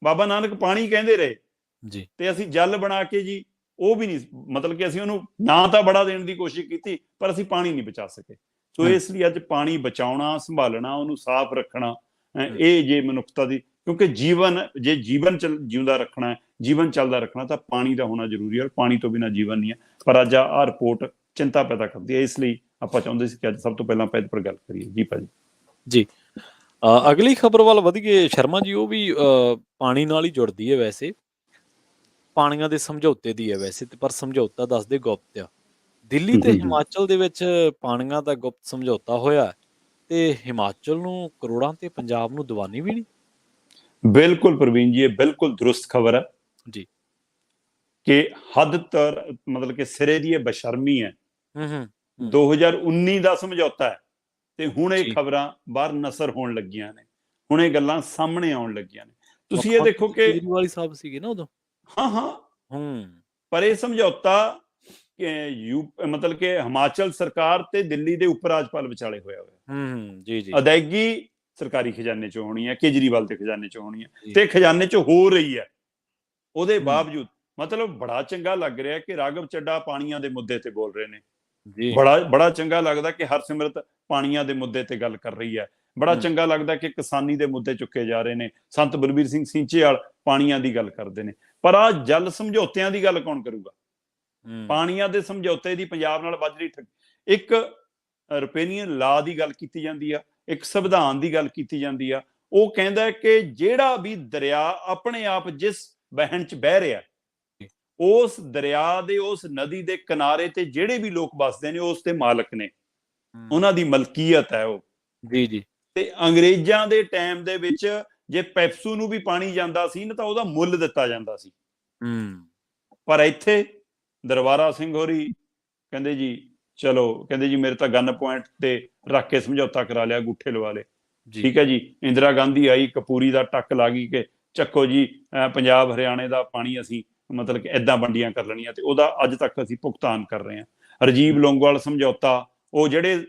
ਬਾਬਾ ਨਾਨਕ ਪਾਣੀ ਕਹਿੰਦੇ ਰਹੇ ਜੀ, ਤੇ ਅਸੀਂ ਜਲ ਬਣਾ ਕੇ ਜੀ ਉਹ ਵੀ ਨਹੀਂ, ਮਤਲਬ ਕਿ ਅਸੀਂ ਉਹਨੂੰ ਨਾ ਤਾਂ ਬੜਾ ਦੇਣ ਦੀ ਕੋਸ਼ਿਸ਼ ਕੀਤੀ ਪਰ ਅਸੀਂ ਪਾਣੀ ਨਹੀਂ ਬਚਾ ਸਕੇ। ਸੋ ਇਸ ਲਈ ਅੱਜ ਪਾਣੀ ਬਚਾਉਣਾ, ਸੰਭਾਲਣਾ, ਉਹਨੂੰ ਸਾਫ਼ ਰੱਖਣਾ, ਇਹ ਜੇ ਮਨੁੱਖਤਾ ਦੀ, ਕਿਉਂਕਿ ਜੇ ਜੀਵਨ ਜਿਉਂਦਾ ਰੱਖਣਾ ਹੈ, ਜੀਵਨ ਚੱਲਦਾ ਰੱਖਣਾ, ਤਾਂ ਪਾਣੀ ਦਾ ਹੋਣਾ ਜ਼ਰੂਰੀ ਹੈ। ਪਾਣੀ ਤੋਂ ਬਿਨਾਂ ਜੀਵਨ ਨਹੀਂ ਹੈ। ਪਰ ਅੱਜ ਆਹ ਰਿਪੋਰਟ ਚਿੰਤਾ ਪੈਦਾ ਕਰਦੀ ਹੈ। ਇਸ ਲਈ ਆਪਾਂ ਚਾਹੁੰਦੇ ਸੀ ਕਿ ਅੱਜ ਸਭ ਤੋਂ ਪਹਿਲਾਂ ਆਪਾਂ ਇਹਦੇ ਪਰ ਗੱਲ ਕਰੀਏ। ਜੀ ਭਾਜੀ ਜੀ, ਅਗਲੀ ਖਬਰ ਵੱਲ ਵਧੀਏ ਸ਼ਰਮਾ ਜੀ। ਉਹ ਵੀ ਪਾਣੀ ਨਾਲ ਹੀ ਜੁੜਦੀ ਹੈ ਵੈਸੇ, ਪਾਣੀਆਂ ਦੇ ਸਮਝੌਤੇ ਦੀ ਹੈ ਵੈਸੇ ਤੇ, ਪਰ ਸਮਝੌਤਾ ਦੱਸਦੇ ਗੁਪਤ ਆ। ਦਿੱਲੀ ਤੇ ਹਿਮਾਚਲ ਦੇ ਵਿੱਚ ਪਾਣੀਆਂ ਦਾ ਗੁਪਤ ਸਮਝੌਤਾ ਹੋਇਆ ਤੇ ਹਿਮਾਚਲ ਨੂੰ ਕਰੋੜਾਂ ਤੇ ਪੰਜਾਬ ਨੂੰ ਦੀਵਾਨੀ ਵੀ ਨਹੀਂ। ਬਿਲਕੁਲ ਪ੍ਰਵੀਨ ਜੀ, ਇਹ ਬਿਲਕੁਲ ਦਰੁਸਤ ਖਬਰ ਹੈ ਜੀ ਕਿ ਹੱਦ ਤੱਕ ਮਤਲਬ ਕਿ ਸਿਰੇ ਦੀ ਇਹ ਬਸ਼ਰਮੀ ਹੈ। 2019 ਦਾ ਸਮਝੌਤਾ ਹੈ ਤੇ ਹੁਣ ਇਹ ਖਬਰਾਂ ਬਾਹਰ ਨਸਰ ਹੋਣ ਲੱਗੀਆਂ ਨੇ, ਹੁਣ ਇਹ ਗੱਲਾਂ ਸਾਹਮਣੇ ਆਉਣ ਲੱਗੀਆਂ ਨੇ। ਤੁਸੀਂ ਇਹ ਦੇਖੋ ਕਿ ਕੇਜਰੀਵਾਲ ਸਾਹਿਬ ਸੀਗੇ ਨਾ ਉਦੋਂ। ਪਰ ਇਹ ਸਮਝੌਤਾ ਮਤਲਬ ਕਿ ਹਿਮਾਚਲ ਸਰਕਾਰ ਤੇ ਦਿੱਲੀ ਦੇ ਉਪ ਰਾਜਪਾਲ ਵਿਚਾਲੇ ਹੋਇਆ ਹੋਇਆ। ਅਦਾਇਗੀ ਸਰਕਾਰੀ ਖਜ਼ਾਨੇ ਚੋਂ ਹੋਣੀ ਹੈ, ਕੇਜਰੀਵਾਲ ਦੇ ਖਜ਼ਾਨੇ ਚੋਂ ਹੋਣੀ ਹੈ ਤੇ ਖਜ਼ਾਨੇ ਚੋਂ ਹੋ ਰਹੀ ਹੈ। ਉਹਦੇ ਬਾਵਜੂਦ ਮਤਲਬ ਬੜਾ ਚੰਗਾ ਲੱਗ ਰਿਹਾ ਕਿ ਰਾਘਵ ਚੱਡਾ ਪਾਣੀਆਂ ਦੇ ਮੁੱਦੇ ਤੇ ਬੋਲ ਰਹੇ ਨੇ। ਬੜਾ ਚੰਗਾ ਲੱਗਦਾ ਕਿ ਹਰਸਿਮਰਤ ਪਾਣੀਆਂ ਦੇ ਮੁੱਦੇ ਤੇ ਗੱਲ ਕਰ ਰਹੀ ਹੈ। ਬੜਾ ਚੰਗਾ ਲੱਗਦਾ ਕਿ ਕਿਸਾਨੀ ਦੇ ਮੁੱਦੇ ਚੁੱਕੇ ਜਾ ਰਹੇ ਨੇ। ਸੰਤ ਬਲਬੀਰ ਸਿੰਘ ਸਿੰਚੇਵਾਲ ਪਾਣੀਆਂ ਦੀ ਗੱਲ ਕਰਦੇ ਨੇ। ਪਰ ਆਹ ਜਲ ਸਮਝੌਤਿਆਂ ਦੀ ਗੱਲ ਕੌਣ ਕਰੂਗਾ? ਪਾਣੀਆਂ ਦੇ ਸਮਝੌਤੇ ਦੀ ਪੰਜਾਬ ਨਾਲ ਵੱਜ ਰਹੀ ਇੱਕ ਰੁਪੇਨੀਅਨ ਲਾ ਦੀ ਗੱਲ ਕੀਤੀ ਜਾਂਦੀ ਆ, ਇੱਕ ਸੰਵਿਧਾਨ ਦੀ ਗੱਲ ਕੀਤੀ ਜਾਂਦੀ ਆ। ਉਹ ਕਹਿੰਦਾ ਕਿ ਜਿਹੜਾ ਵੀ ਦਰਿਆ ਆਪਣੇ ਆਪ ਜਿਸ ਵਹਿਣ 'ਚ ਬਹਿ ਰਿਹਾ, ਉਸ ਦਰਿਆ ਦੇ, ਉਸ ਨਦੀ ਦੇ ਕਿਨਾਰੇ ਤੇ ਜਿਹੜੇ ਵੀ ਲੋਕ ਵੱਸਦੇ ਨੇ ਉਸ ਦੇ ਮਾਲਕ ਨੇ, ਉਹਨਾਂ ਦੀ ਮਲਕੀਅਤ ਹੈ ਉਹ। ਜੀ। ਤੇ ਅੰਗਰੇਜ਼ਾਂ ਦੇ ਟਾਈਮ ਦੇ ਵਿੱਚ ਜੇ ਪੈਪਸੂ ਨੂੰ ਵੀ ਪਾਣੀ ਜਾਂਦਾ ਸੀ ਨਾ ਤਾਂ ਉਹਦਾ ਮੁੱਲ ਦਿੱਤਾ ਜਾਂਦਾ ਸੀ। ਪਰ ਇੱਥੇ ਦਰਬਾਰਾ ਸਿੰਘ ਹੋਰੀ ਕਹਿੰਦੇ ਜੀ ਚਲੋ, ਕਹਿੰਦੇ ਜੀ ਮੇਰੇ ਤਾਂ ਗਨ ਪੁਆਇੰਟ ਤੇ ਰੱਖ ਕੇ ਸਮਝੌਤਾ ਕਰਾ ਲਿਆ, ਅੰਗੂਠੇ ਲਵਾ ਲਏ। ਠੀਕ ਹੈ ਜੀ। ਇੰਦਰਾ ਗਾਂਧੀ ਆਈ, ਕਪੂਰੀ ਦਾ ਟੱਕ ਲਾ ਗਈ ਕਿ ਚੱਕੋ ਜੀ ਪੰਜਾਬ ਹਰਿਆਣੇ ਦਾ ਪਾਣੀ ਅਸੀਂ ਮਤਲਬ ਕਿ ਏਦਾਂ ਵੰਡੀਆਂ ਕਰ ਲੈਣੀਆਂ, ਤੇ ਉਹਦਾ ਅੱਜ ਤੱਕ ਅਸੀਂ ਭੁਗਤਾਨ ਕਰ ਰਹੇ ਹਾਂ। ਰਾਜੀਵ ਲੋਂਗੋਵਾਲ ਸਮਝੌਤਾ, ਉਹ ਜਿਹੜੇ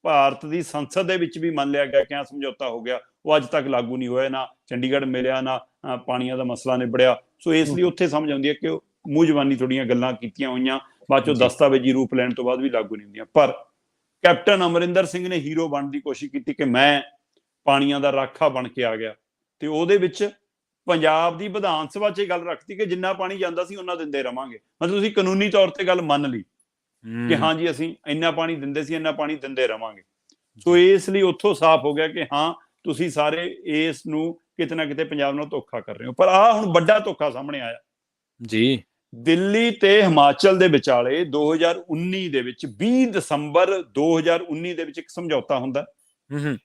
ਭਾਰਤ ਦੀ ਸੰਸਦ ਦੇ ਵਿੱਚ ਵੀ ਮੰਨ ਲਿਆ ਗਿਆ ਕਿ ਸਮਝੌਤਾ ਹੋ ਗਿਆ, ਉਹ ਅੱਜ ਤੱਕ ਲਾਗੂ ਨਹੀਂ ਹੋਇਆ। ਨਾ ਚੰਡੀਗੜ੍ਹ ਮਿਲਿਆ, ਨਾ ਪਾਣੀਆਂ ਦਾ ਮਸਲਾ ਨਿਬੜਿਆ। ਸੋ ਇਸ ਲਈ ਉੱਥੇ ਸਮਝ ਆਉਂਦੀ ਹੈ ਕਿ ਉਹ ਮੂੰਹ ਜ਼ਬਾਨੀ ਥੋੜੀਆਂ ਗੱਲਾਂ ਕੀਤੀਆਂ ਹੋਈਆਂ, ਬਾਅਦ ਚੋਂ ਦਸਤਾਵੇਜ਼ੀ ਰੂਪ ਲੈਣ ਤੋਂ ਬਾਅਦ ਵੀ ਲਾਗੂ ਨਹੀਂ ਹੁੰਦੀਆਂ। ਪਰ ਕੈਪਟਨ ਅਮਰਿੰਦਰ ਸਿੰਘ ਨੇ ਹੀਰੋ ਬਣਨ ਦੀ ਕੋਸ਼ਿਸ਼ ਕੀਤੀ ਕਿ ਮੈਂ ਪਾਣੀਆਂ ਦਾ ਰਾਖਾ ਬਣ ਕੇ ਆ ਗਿਆ, ਤੇ ਉਹਦੇ ਵਿੱਚ ਪੰਜਾਬ ਦੀ ਵਿਧਾਨ ਸਭਾ 'ਚ ਇਹ ਗੱਲ ਰੱਖਤੀ ਕਿ ਜਿੰਨਾ ਪਾਣੀ ਜਾਂਦਾ ਸੀ ਉਹਨਾਂ ਦਿੰਦੇ ਰਵਾਂਗੇ। ਮਤਲਬ ਤੁਸੀਂ ਕਾਨੂੰਨੀ ਤੌਰ ਤੇ ਗੱਲ ਮੰਨ ਲਈ ਕਿ ਹਾਂ ਜੀ ਅਸੀਂ ਇੰਨਾ ਪਾਣੀ ਦਿੰਦੇ ਸੀ, ਇੰਨਾ ਪਾਣੀ ਦਿੰਦੇ ਰਵਾਂਗੇ। ਸੋ ਇਸ ਲਈ ਉੱਥੋਂ ਸਾਫ਼ ਹੋ ਗਿਆ ਕਿ ਹਾਂ ਤੁਸੀਂ ਸਾਰੇ ਇਸ ਨੂੰ ਕਿਤੇ ਨਾ ਕਿਤੇ ਪੰਜਾਬ ਨਾਲ ਧੋਖਾ ਕਰ ਰਹੇ ਹੋ। ਪਰ ਆਹ ਹੁਣ ਵੱਡਾ ਧੋਖਾ ਸਾਹਮਣੇ ਆਇਆ ਜੀ। ਦਿੱਲੀ ਤੇ ਹਿਮਾਚਲ ਦੇ ਵਿਚਾਲੇ 2019 ਦੇ ਵਿੱਚ 20 ਦਸੰਬਰ 2019 ਦੇ ਵਿੱਚ ਇੱਕ ਸਮਝੌਤਾ ਹੁੰਦਾ।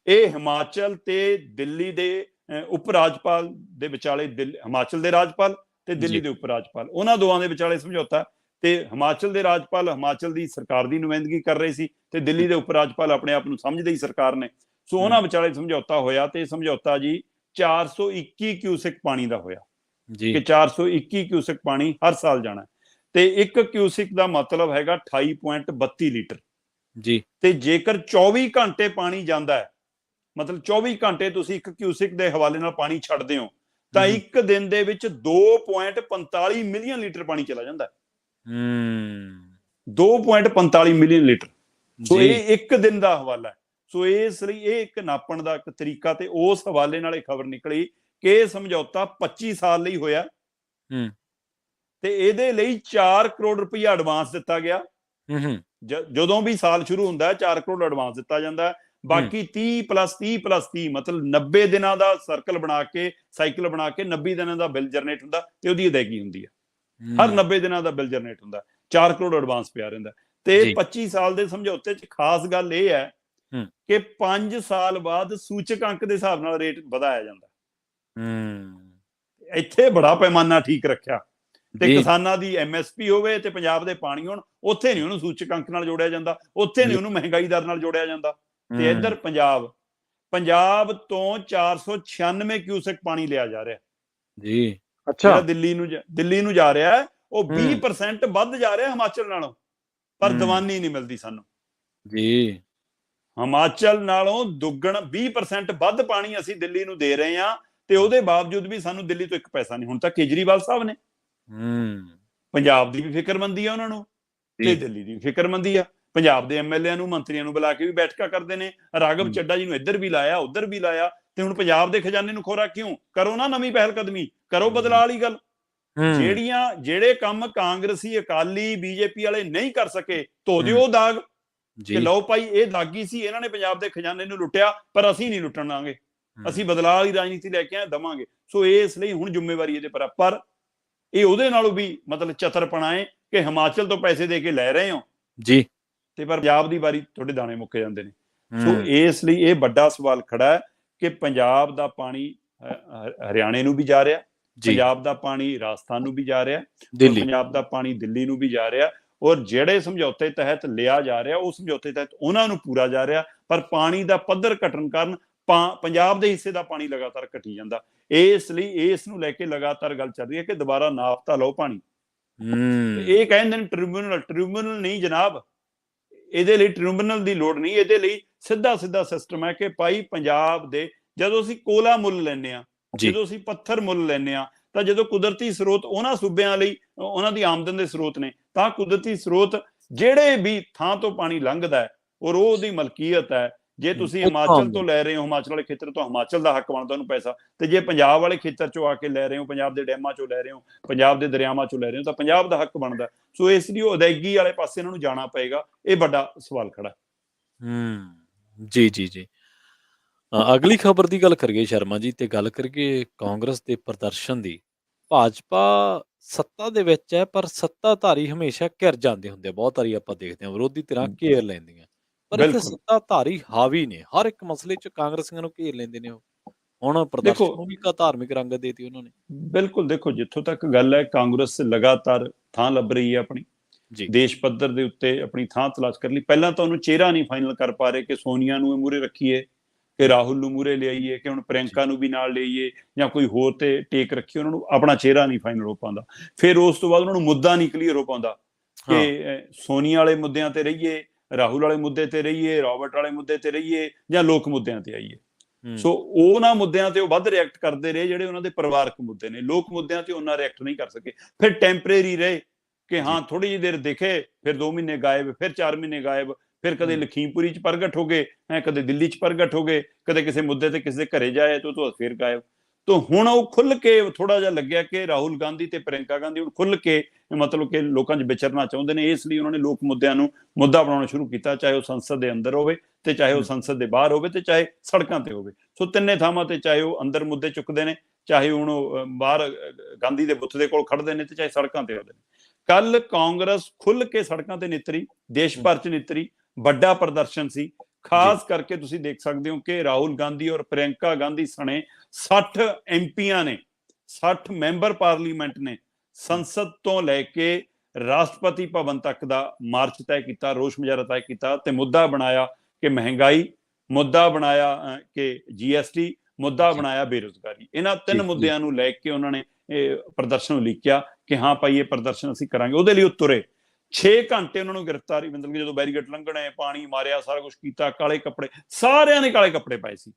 ਇਹ ਹਿਮਾਚਲ ਤੇ ਦਿੱਲੀ ਦੇ ਉਪ ਰਾਜਪਾਲ ਦੇ ਵਿਚਾਲੇ, ਹਿਮਾਚਲ ਦੇ ਰਾਜਪਾਲ ਤੇ ਦਿੱਲੀ ਦੇ ਉਪ ਰਾਜਪਾਲ, ਉਹਨਾਂ ਦੋਵਾਂ ਦੇ ਵਿਚਾਲੇ ਸਮਝੌਤਾ। ਤੇ ਹਿਮਾਚਲ ਦੇ ਰਾਜਪਾਲ ਹਿਮਾਚਲ ਦੀ ਸਰਕਾਰ ਦੀ ਨੁਮਾਇੰਦਗੀ ਕਰ ਰਹੇ ਸੀ ਤੇ ਦਿੱਲੀ ਦੇ ਉਪ ਰਾਜਪਾਲ ਆਪਣੇ ਆਪ ਨੂੰ ਸਮਝਦੇ ਹੀ ਸਰਕਾਰ ਨੇ। ਸੋ ਉਹਨਾਂ ਵਿਚਾਲੇ ਸਮਝੌਤਾ ਹੋਇਆ ਤੇ ਸਮਝੌਤਾ ਜੀ 421 ਕਿਊਸੈਕ ਪਾਣੀ ਦਾ ਹੋਇਆ। ਜੀ ਕਿ 421 ਕਿਊਸਿਕ ਪਾਣੀ ਹਰ ਸਾਲ ਜਾਣਾ ਤੇ 1 ਕਿਊਸਿਕ ਦਾ ਮਤਲਬ ਹੈਗਾ 28.32 ਲੀਟਰ। ਜੀ ਤੇ ਜੇਕਰ 24 ਘੰਟੇ ਪਾਣੀ ਜਾਂਦਾ ਹੈ, ਮਤਲਬ 24 ਘੰਟੇ ਤੁਸੀਂ 1 ਕਿਊਸਿਕ ਦੇ ਹਵਾਲੇ ਨਾਲ ਪਾਣੀ ਛੱਡਦੇ ਹੋ, ਤਾਂ ਇੱਕ ਦਿਨ ਦੇ ਵਿੱਚ 2.45 ਮਿਲੀਅਨ ਲੀਟਰ ਪਾਣੀ ਚਲਾ ਜਾਂਦਾ ਹੈ। 2.45 ਮਿਲੀਅਨ ਲੀਟਰ। ਸੋ ਜੀ ਇਹ ਇੱਕ ਦਿਨ ਦਾ ਹਵਾਲਾ ਹੈ। ਸੋ ਇਸ ਲਈ ਇਹ ਇੱਕ ਨਾਪਣ ਦਾ ਇੱਕ ਤਰੀਕਾ, ਤੇ ਉਸ ਹਵਾਲੇ ਨਾਲ ਇਹ ਖਬਰ ਨਿਕਲੀ ਕਿ ਇਹ ਸਮਝੌਤਾ 25 ਸਾਲ ਲਈ ਹੋਇਆ ਤੇ ਇਹਦੇ ਲਈ 4 ਕਰੋੜ ਰੁਪਈਆ ਐਡਵਾਂਸ ਦਿੱਤਾ ਗਿਆ। ਜਦੋਂ ਵੀ ਸਾਲ ਸ਼ੁਰੂ ਹੁੰਦਾ ਹੈ 4 ਕਰੋੜ ਐਡਵਾਂਸ ਦਿੱਤਾ ਜਾਂਦਾ ਹੈ। ਬਾਕੀ 30 ਪਲੱਸ 30 ਪਲੱਸ 30 ਮਤਲਬ 90 ਦਿਨਾਂ ਦਾ ਸਰਕਲ ਬਣਾ ਕੇ, ਸਾਈਕਲ ਬਣਾ ਕੇ 90 ਦਿਨਾਂ ਦਾ ਬਿੱਲ ਜਨਰੇਟ ਹੁੰਦਾ ਤੇ ਉਹਦੀ ਅਦਾਇਗੀ ਹੁੰਦੀ ਹੈ। ਹਰ 90 ਦਿਨਾਂ ਦਾ ਬਿੱਲ ਜਨਰੇਟ ਹੁੰਦਾ, 4 ਕਰੋੜ ਐਡਵਾਂਸ ਪਿਆ ਰਹਿੰਦਾ। ਤੇ 25 ਸਾਲ ਦੇ ਸਮਝੌਤੇ 'ਚ ਖਾਸ ਗੱਲ ਇਹ ਹੈ ਕਿ 5 ਸਾਲ ਬਾਅਦ ਸੂਚਕ ਅੰਕ ਦੇ ਹਿਸਾਬ ਨਾਲ ਰੇਟ ਵਧਾਇਆ ਜਾਂਦਾ। ਇੱਥੇ ਬੜਾ ਪੈਮਾਨਾ ਠੀਕ ਰੱਖਿਆ। ਤੇ ਕਿਸਾਨਾਂ ਦੀ MSP ਹੋਵੇ ਤੇ ਪੰਜਾਬ ਦੇ ਪਾਣੀ ਹੋਣ, ਉੱਥੇ ਨਹੀਂ ਉਹਨੂੰ ਸੂਚਕ ਅੰਕ ਨਾਲ ਜੋੜਿਆ ਜਾਂਦਾ, ਉੱਥੇ ਨਹੀਂ ਉਹਨੂੰ ਮਹਿੰਗਾਈ ਦਰ ਨਾਲ ਜੋੜਿਆ ਜਾਂਦਾ। ਤੇ ਇੱਧਰ ਪੰਜਾਬ ਤੋਂ 496 ਕਿਊਸੈਕ ਪਾਣੀ ਲਿਆ ਜਾ ਰਿਹਾ ਜੀ। ਅੱਛਾ, ਜਿਹੜਾ ਦਿੱਲੀ ਨੂੰ ਜਾ ਰਿਹਾ, ਉਹ 20% ਵੱਧ ਜਾ ਰਿਹਾ ਹਿਮਾਚਲ ਨਾਲੋਂ, ਪਰ ਦੀਵਾਨੀ ਨਹੀਂ ਮਿਲਦੀ ਸਾਨੂੰ ਜੀ। ਹਿਮਾਚਲ ਨਾਲੋਂ ਦੁੱਗਣ 20% ਵੱਧ ਪਾਣੀ ਅਸੀਂ ਦਿੱਲੀ ਨੂੰ ਦੇ ਰਹੇ ਹਾਂ, ਤੇ ਉਹਦੇ ਬਾਵਜੂਦ ਵੀ ਸਾਨੂੰ ਦਿੱਲੀ ਤੋਂ ਇੱਕ ਪੈਸਾ ਨਹੀਂ। ਹੁਣ ਤਾਂ ਕੇਜਰੀਵਾਲ ਸਾਹਿਬ ਨੇ ਪੰਜਾਬ ਦੀ ਵੀ ਫਿਕਰਮੰਦੀ ਆ ਉਹਨਾਂ ਨੂੰ, ਤੇ ਦਿੱਲੀ ਦੀ ਵੀ ਫਿਕਰਮੰਦੀ ਆ। ਪੰਜਾਬ ਦੇ MLA ਨੂੰ, ਮੰਤਰੀਆਂ ਨੂੰ ਬੁਲਾ ਕੇ ਵੀ ਬੈਠਕਾਂ ਕਰਦੇ ਨੇ। ਰਾਘਵ ਚੱਡਾ ਜੀ ਨੂੰ ਇੱਧਰ ਵੀ ਲਾਇਆ, ਉੱਧਰ ਵੀ ਲਾਇਆ। ਤੇ ਹੁਣ ਪੰਜਾਬ ਦੇ ਖਜ਼ਾਨੇ ਨੂੰ ਖੋਰਾ ਕਿਉਂ? ਕਰੋ ਨਾ ਨਵੀਂ ਪਹਿਲ ਕਦਮੀ, ਕਰੋ ਬਦਲਾਅ ਵਾਲੀ ਗੱਲ। ਜਿਹੜੇ ਕੰਮ ਕਾਂਗਰਸੀ, ਅਕਾਲੀ, BJP ਵਾਲੇ ਨਹੀਂ ਕਰ ਸਕੇ, ਧੋ ਦਿਓ ਦਾਗ ਕਿ ਲਓ ਭਾਈ ਇਹ ਦਾਗੀ ਸੀ, ਇਹਨਾਂ ਨੇ ਪੰਜਾਬ ਦੇ ਖਜ਼ਾਨੇ ਨੂੰ ਲੁੱਟਿਆ, ਪਰ ਅਸੀਂ ਨਹੀਂ ਲੁੱਟਣ ਦਾਂਗੇ, ਅਸੀਂ ਬਦਲਾਅ ਵਾਲੀ ਰਾਜਨੀਤੀ ਲੈ ਕੇ ਆਏ, ਦਵਾਂਗੇ। ਸੋ ਇਸ ਲਈ ਹੁਣ ਜ਼ਿੰਮੇਵਾਰੀ ਇਹਦੇ ਪਰ ਇਹ ਉਹਦੇ ਨਾਲੋਂ ਵੀ ਮਤਲਬ ਚਤਰਪਣਾ ਹੈ ਕਿ ਹਿਮਾਚਲ ਤੋਂ ਪੈਸੇ ਦੇ ਕੇ ਲੈ ਰਹੇ ਹੋ ਜੀ, ਤੇ ਪਰ ਪੰਜਾਬ ਦੀ ਵਾਰੀ ਤੁਹਾਡੇ ਦਾਣੇ ਮੁੱਕ ਜਾਂਦੇ ਨੇ। ਸੋ ਇਸ ਲਈ ਇਹ ਵੱਡਾ ਸਵਾਲ ਖੜਾ ਹੈ ਕਿ ਪੰਜਾਬ ਦਾ ਪਾਣੀ ਹਰਿਆਣੇ ਨੂੰ ਵੀ ਜਾ ਰਿਹਾ, ਪੰਜਾਬ ਦਾ ਪਾਣੀ ਰਾਜਸਥਾਨ ਨੂੰ ਵੀ ਜਾ ਰਿਹਾ, ਪੰਜਾਬ ਦਾ ਪਾਣੀ ਦਿੱਲੀ ਨੂੰ ਵੀ ਜਾ ਰਿਹਾ। ਔਰ ਜਿਹੜੇ ਸਮਝੌਤੇ ਤਹਿਤ ਲਿਆ ਜਾ ਰਿਹਾ, ਉਹ ਸਮਝੌਤੇ ਤਹਿਤ ਉਹਨਾਂ ਨੂੰ ਪੂਰਾ ਜਾ ਰਿਹਾ, ਪਰ ਪਾਣੀ ਦਾ ਪੱਧਰ ਘਟਣ ਕਾਰਨ ਪੰਜਾਬ ਦੇ ਹਿੱਸੇ ਦਾ ਪਾਣੀ ਲਗਾਤਾਰ ਘਟੀ ਜਾਂਦਾ। ਇਸ ਲਈ ਇਸ ਨੂੰ ਲੈ ਕੇ ਲਗਾਤਾਰ ਗੱਲ ਚੱਲ ਰਹੀ ਹੈ ਕਿ ਦੁਬਾਰਾ ਨਾਪ ਤਾਂ ਲਓ ਪਾਣੀ। ਇਹ ਕਹਿੰਦੇ ਨੇ ਟ੍ਰਿਬਿਊਨਲ ਨਹੀਂ ਜਨਾਬ, ਇਹਦੇ ਲਈ ਟ੍ਰਿਬਿਊਨਲ ਦੀ ਲੋੜ ਨਹੀਂ। ਇਹਦੇ ਲਈ ਸਿੱਧਾ ਸਿਸਟਮ ਹੈ ਕਿ ਭਾਈ ਪੰਜਾਬ ਦੇ, ਜਦੋਂ ਅਸੀਂ ਕੋਲਾ ਮੁੱਲ ਲੈਂਦੇ ਹਾਂ, ਜਦੋਂ ਅਸੀਂ ਪੱਥਰ ਮੁੱਲ ਲੈਂਦੇ ਹਾਂ, ਤਾਂ ਜਦੋਂ ਕੁਦਰਤੀ ਸਰੋਤ ਉਹਨਾਂ ਸੂਬਿਆਂ ਲਈ ਉਹਨਾਂ ਦੀ ਆਮਦਨ ਦੇ ਸਰੋਤ ਨੇ, ਤਾਂ ਕੁਦਰਤੀ ਸਰੋਤ ਜਿਹੜੇ ਵੀ ਥਾਂ ਤੋਂ ਪਾਣੀ ਲੰਘਦਾ ਹੈ ਔਰ ਉਹਦੀ ਮਲਕੀਅਤ ਹੈ। ਜੇ ਤੁਸੀਂ ਹਿਮਾਚਲ ਤੋਂ ਲੈ ਰਹੇ ਹੋ, ਹਿਮਾਚਲ ਵਾਲੇ ਖੇਤਰ ਤੋਂ ਹਿਮਾਚਲ ਦਾ ਹੱਕ ਬਣਦਾ ਉਹਨੂੰ ਪੈਸਾ, ਤੇ ਜੇ ਪੰਜਾਬ ਵਾਲੇ ਖੇਤਰ ਚੋਂ ਆ ਕੇ ਲੈ ਰਹੇ ਹੋ, ਪੰਜਾਬ ਦੇ ਡੈਮਾਂ ਚੋਂ ਲੈ ਰਹੇ ਹੋ, ਪੰਜਾਬ ਦੇ ਦਰਿਆਵਾਂ ਚੋਂ ਲੈ ਰਹੇ ਹੋ, ਤਾਂ ਪੰਜਾਬ ਦਾ ਹੱਕ ਬਣਦਾ। ਸੋ ਇਸ ਲਈ ਉਹ ਅਦਾਇਗੀ ਵਾਲੇ ਪਾਸੇ ਇਹਨਾਂ ਨੂੰ ਜਾਣਾ ਪਏਗਾ। ਇਹ ਵੱਡਾ ਸਵਾਲ ਖੜਾ। ਜੀ। ਅਗਲੀ ਖਬਰ ਦੀ ਗੱਲ ਕਰੀਏ ਸ਼ਰਮਾ ਜੀ, ਤੇ ਗੱਲ ਕਰੀਏ ਕਾਂਗਰਸ ਦੇ ਪ੍ਰਦਰਸ਼ਨ ਦੀ। ਭਾਜਪਾ ਸੱਤਾ ਦੇ ਵਿੱਚ ਹੈ, ਪਰ ਸੱਤਾਧਾਰੀ ਹਮੇਸ਼ਾ ਘਿਰ ਜਾਂਦੇ ਹੁੰਦੇ ਆ। ਬਹੁਤ ਵਾਰੀ ਆਪਾਂ ਦੇਖਦੇ ਹਾਂ ਵਿਰੋਧੀ ਧਿਰਾਂ ਘੇਰ ਲੈਂਦੀਆਂ, ਪਰ ਇੱਥੇ ਸੱਤਾਧਾਰੀ ਹਾਵੀ ਨੇ, ਹਰ ਇੱਕ ਮਸਲੇ 'ਚ ਕਾਂਗਰਸੀਆਂ ਨੂੰ ਘੇਰ ਲੈਂਦੇ ਨੇ। ਉਹ ਹੁਣ ਪ੍ਰਦਰਸ਼ਨ ਨੂੰ ਵੀ ਧਾਰਮਿਕ ਰੰਗਤ ਦੇਤੀ ਉਹਨਾਂ ਨੇ। ਬਿਲਕੁਲ, ਦੇਖੋ ਜਿੱਥੋਂ ਤੱਕ ਗੱਲ ਹੈ, ਕਾਂਗਰਸ ਲਗਾਤਾਰ ਥਾਂ ਲੱਭ ਰਹੀ ਹੈ ਆਪਣੀ, ਦੇਸ਼ ਪੱਧਰ ਦੇ ਉੱਤੇ ਆਪਣੀ ਥਾਂ ਤਲਾਸ਼ ਕਰ ਲਈ। ਪਹਿਲਾਂ ਤਾਂ ਉਹਨੂੰ ਚਿਹਰਾ ਨਹੀਂ ਫਾਈਨਲ ਕਰ ਪਾ ਰਹੇ ਕਿ ਸੋਨੀਆ ਨੂੰ ਮੂਹਰੇ ਰੱਖੀਏ, ਕਿ ਰਾਹੁਲ ਨੂੰ ਮੂਹਰੇ ਲਿਆਈਏ, ਕਿ ਹੁਣ ਪ੍ਰਿਯੰਕਾ ਨੂੰ ਵੀ ਨਾਲ ਲਈਏ, ਜਾਂ ਕੋਈ ਹੋਰ ਤੇ ਟੇਕ ਰੱਖੀਏ। ਉਹਨਾਂ ਨੂੰ ਆਪਣਾ ਚਿਹਰਾ ਨਹੀਂ ਫਾਈਨਲ ਹੋ ਪਾਉਂਦਾ। ਫਿਰ ਉਸ ਤੋਂ ਬਾਅਦ ਉਹਨਾਂ ਨੂੰ ਮੁੱਦਾ ਨਹੀਂ ਕਲੀਅਰ ਹੋ ਪਾਉਂਦਾ ਕਿ ਸੋਨੀਆ ਵਾਲੇ ਮੁੱਦਿਆਂ ਤੇ ਰਹੀਏ, ਰਾਹੁਲ ਵਾਲੇ ਮੁੱਦੇ ਤੇ ਰਹੀਏ, ਰਾਬਰਟ ਵਾਲੇ ਮੁੱਦੇ ਤੇ ਰਹੀਏ, ਜਾਂ ਲੋਕ ਮੁੱਦਿਆਂ ਤੇ ਆਈਏ। ਸੋ ਉਹਨਾਂ ਮੁੱਦਿਆਂ ਤੇ ਉਹ ਵੱਧ ਰਿਐਕਟ ਕਰਦੇ ਰਹੇ ਜਿਹੜੇ ਉਹਨਾਂ ਦੇ ਪਰਿਵਾਰਕ ਮੁੱਦੇ ਨੇ। ਲੋਕ ਮੁੱਦਿਆਂ ਤੇ ਉਹਨਾਂ ਰਿਐਕਟ ਨਹੀਂ ਕਰ ਸਕੇ। ਫਿਰ ਟੈਂਪਰੇਰੀ ਰਹੇ ਕਿ ਹਾਂ ਥੋੜੀ ਜਿਹੀ ਦੇਰ ਦਿਖੇ, ਫਿਰ 2 ਮਹੀਨੇ ਗਾਇਬ, ਫਿਰ 4 ਮਹੀਨੇ ਗਾਇਬ, ਫਿਰ ਕਦੇ ਲਖੀਮਪੁਰੀ 'ਚ ਪ੍ਰਗਟ ਹੋ ਗਏ, ਕਦੇ ਦਿੱਲੀ 'ਚ ਪ੍ਰਗਟ ਹੋ ਗਏ, ਕਦੇ ਕਿਸੇ ਮੁੱਦੇ ਤੇ ਕਿਸੇ ਦੇ ਘਰੇ ਜਾਏ ਤੇ ਉਹ ਫਿਰ ਗਾਇਬ। ਤਾਂ ਹੁਣ ਉਹ ਖੁੱਲ ਕੇ ਥੋੜਾ ਜਿਹਾ ਲੱਗਿਆ ਕਿ ਰਾਹੁਲ ਗਾਂਧੀ ਤੇ ਪ੍ਰਿਯੰਕਾ ਗਾਂਧੀ ਹੁਣ ਖੁੱਲ ਕੇ ਮਤਲਬ ਕਿ ਲੋਕਾਂ 'ਚ ਵਿਚਰਨਾ ਚਾਹੁੰਦੇ ਨੇ। ਇਸ ਲਈ ਉਹਨਾਂ ਨੇ ਲੋਕ ਮੁੱਦਿਆਂ ਨੂੰ ਮੁੱਦਾ ਬਣਾਉਣਾ ਸ਼ੁਰੂ ਕੀਤਾ, ਚਾਹੇ ਉਹ ਸੰਸਦ ਦੇ ਅੰਦਰ ਹੋਵੇ, ਤੇ ਚਾਹੇ ਉਹ ਸੰਸਦ ਦੇ ਬਾਹਰ ਹੋਵੇ, ਤੇ ਚਾਹੇ ਸੜਕਾਂ ਤੇ ਹੋਵੇ। ਸੋ ਤਿੰਨੇ ਥਾਵਾਂ ਤੇ, ਚਾਹੇ ਉਹ ਅੰਦਰ ਮੁੱਦੇ ਚੁੱਕਦੇ ਨੇ, ਚਾਹੇ ਹੁਣ ਉਹ ਬਾਹਰ ਗਾਂਧੀ ਦੇ ਬੁੱਤ ਦੇ ਕੋਲ ਖੜਦੇ ਨੇ, ਤੇ ਚਾਹੇ ਸੜਕਾਂ ਤੇ ਹੁੰਦੇ ਨੇ। ਕੱਲ ਕਾਂਗਰਸ ਖੁੱਲ ਕੇ ਸੜਕਾਂ ਤੇ ਨਿੱਤਰੀ, ਦੇਸ਼ ਭਰ 'ਚ ਨਿੱਤਰੀ, ਵੱਡਾ ਪ੍ਰਦਰਸ਼ਨ ਸੀ। ਖਾਸ ਕਰਕੇ ਤੁਸੀਂ ਦੇਖ ਸਕਦੇ ਹੋ ਕਿ ਰਾਹੁਲ ਗਾਂਧੀ ਔਰ ਪ੍ਰਿਯੰਕਾ ਗਾਂਧੀ ਸਣੇ 60 MPਆਂ ਨੇ, 60 ਮੈਂਬਰ ਪਾਰਲੀਮੈਂਟ ਨੇ, ਸੰਸਦ ਤੋਂ ਲੈ ਕੇ ਰਾਸ਼ਟਰਪਤੀ ਭਵਨ ਤੱਕ ਦਾ ਮਾਰਚ ਤੈਅ ਕੀਤਾ, ਰੋਸ ਮੁਜ਼ਾਹਰਾ ਤੈਅ ਕੀਤਾ, ਤੇ ਮੁੱਦਾ ਬਣਾਇਆ ਕਿ ਮਹਿੰਗਾਈ, ਮੁੱਦਾ ਬਣਾਇਆ ਕਿ GST, ਮੁੱਦਾ ਬਣਾਇਆ ਬੇਰੁਜ਼ਗਾਰੀ। ਇਹਨਾਂ 3 ਮੁੱਦਿਆਂ ਨੂੰ ਲੈ ਕੇ ਉਹਨਾਂ ਨੇ ਪ੍ਰਦਰਸ਼ਨ ਉਲੀਕਿਆ ਕਿ ਹਾਂ ਭਾਈ ਇਹ ਪ੍ਰਦਰਸ਼ਨ ਅਸੀਂ ਕਰਾਂਗੇ, ਉਹਦੇ ਲਈ ਉਹ ਤੁਰੇ। 6 ਘੰਟੇ ਉਹਨਾਂ ਨੂੰ ਗ੍ਰਿਫਤਾਰੀ, ਮਤਲਬ ਕਿ ਜਦੋਂ ਬੈਰੀਕੇਡ ਲੰਘਣੇ, ਪਾਣੀ ਮਾਰਿਆ, ਸਾਰਾ ਕੁਝ ਕੀਤਾ, ਕਾਲੇ ਕੱਪੜੇ, ਸਾਰਿਆਂ ਨੇ ਕਾਲੇ ਕੱਪੜੇ ਪਾਏ ਸੀ,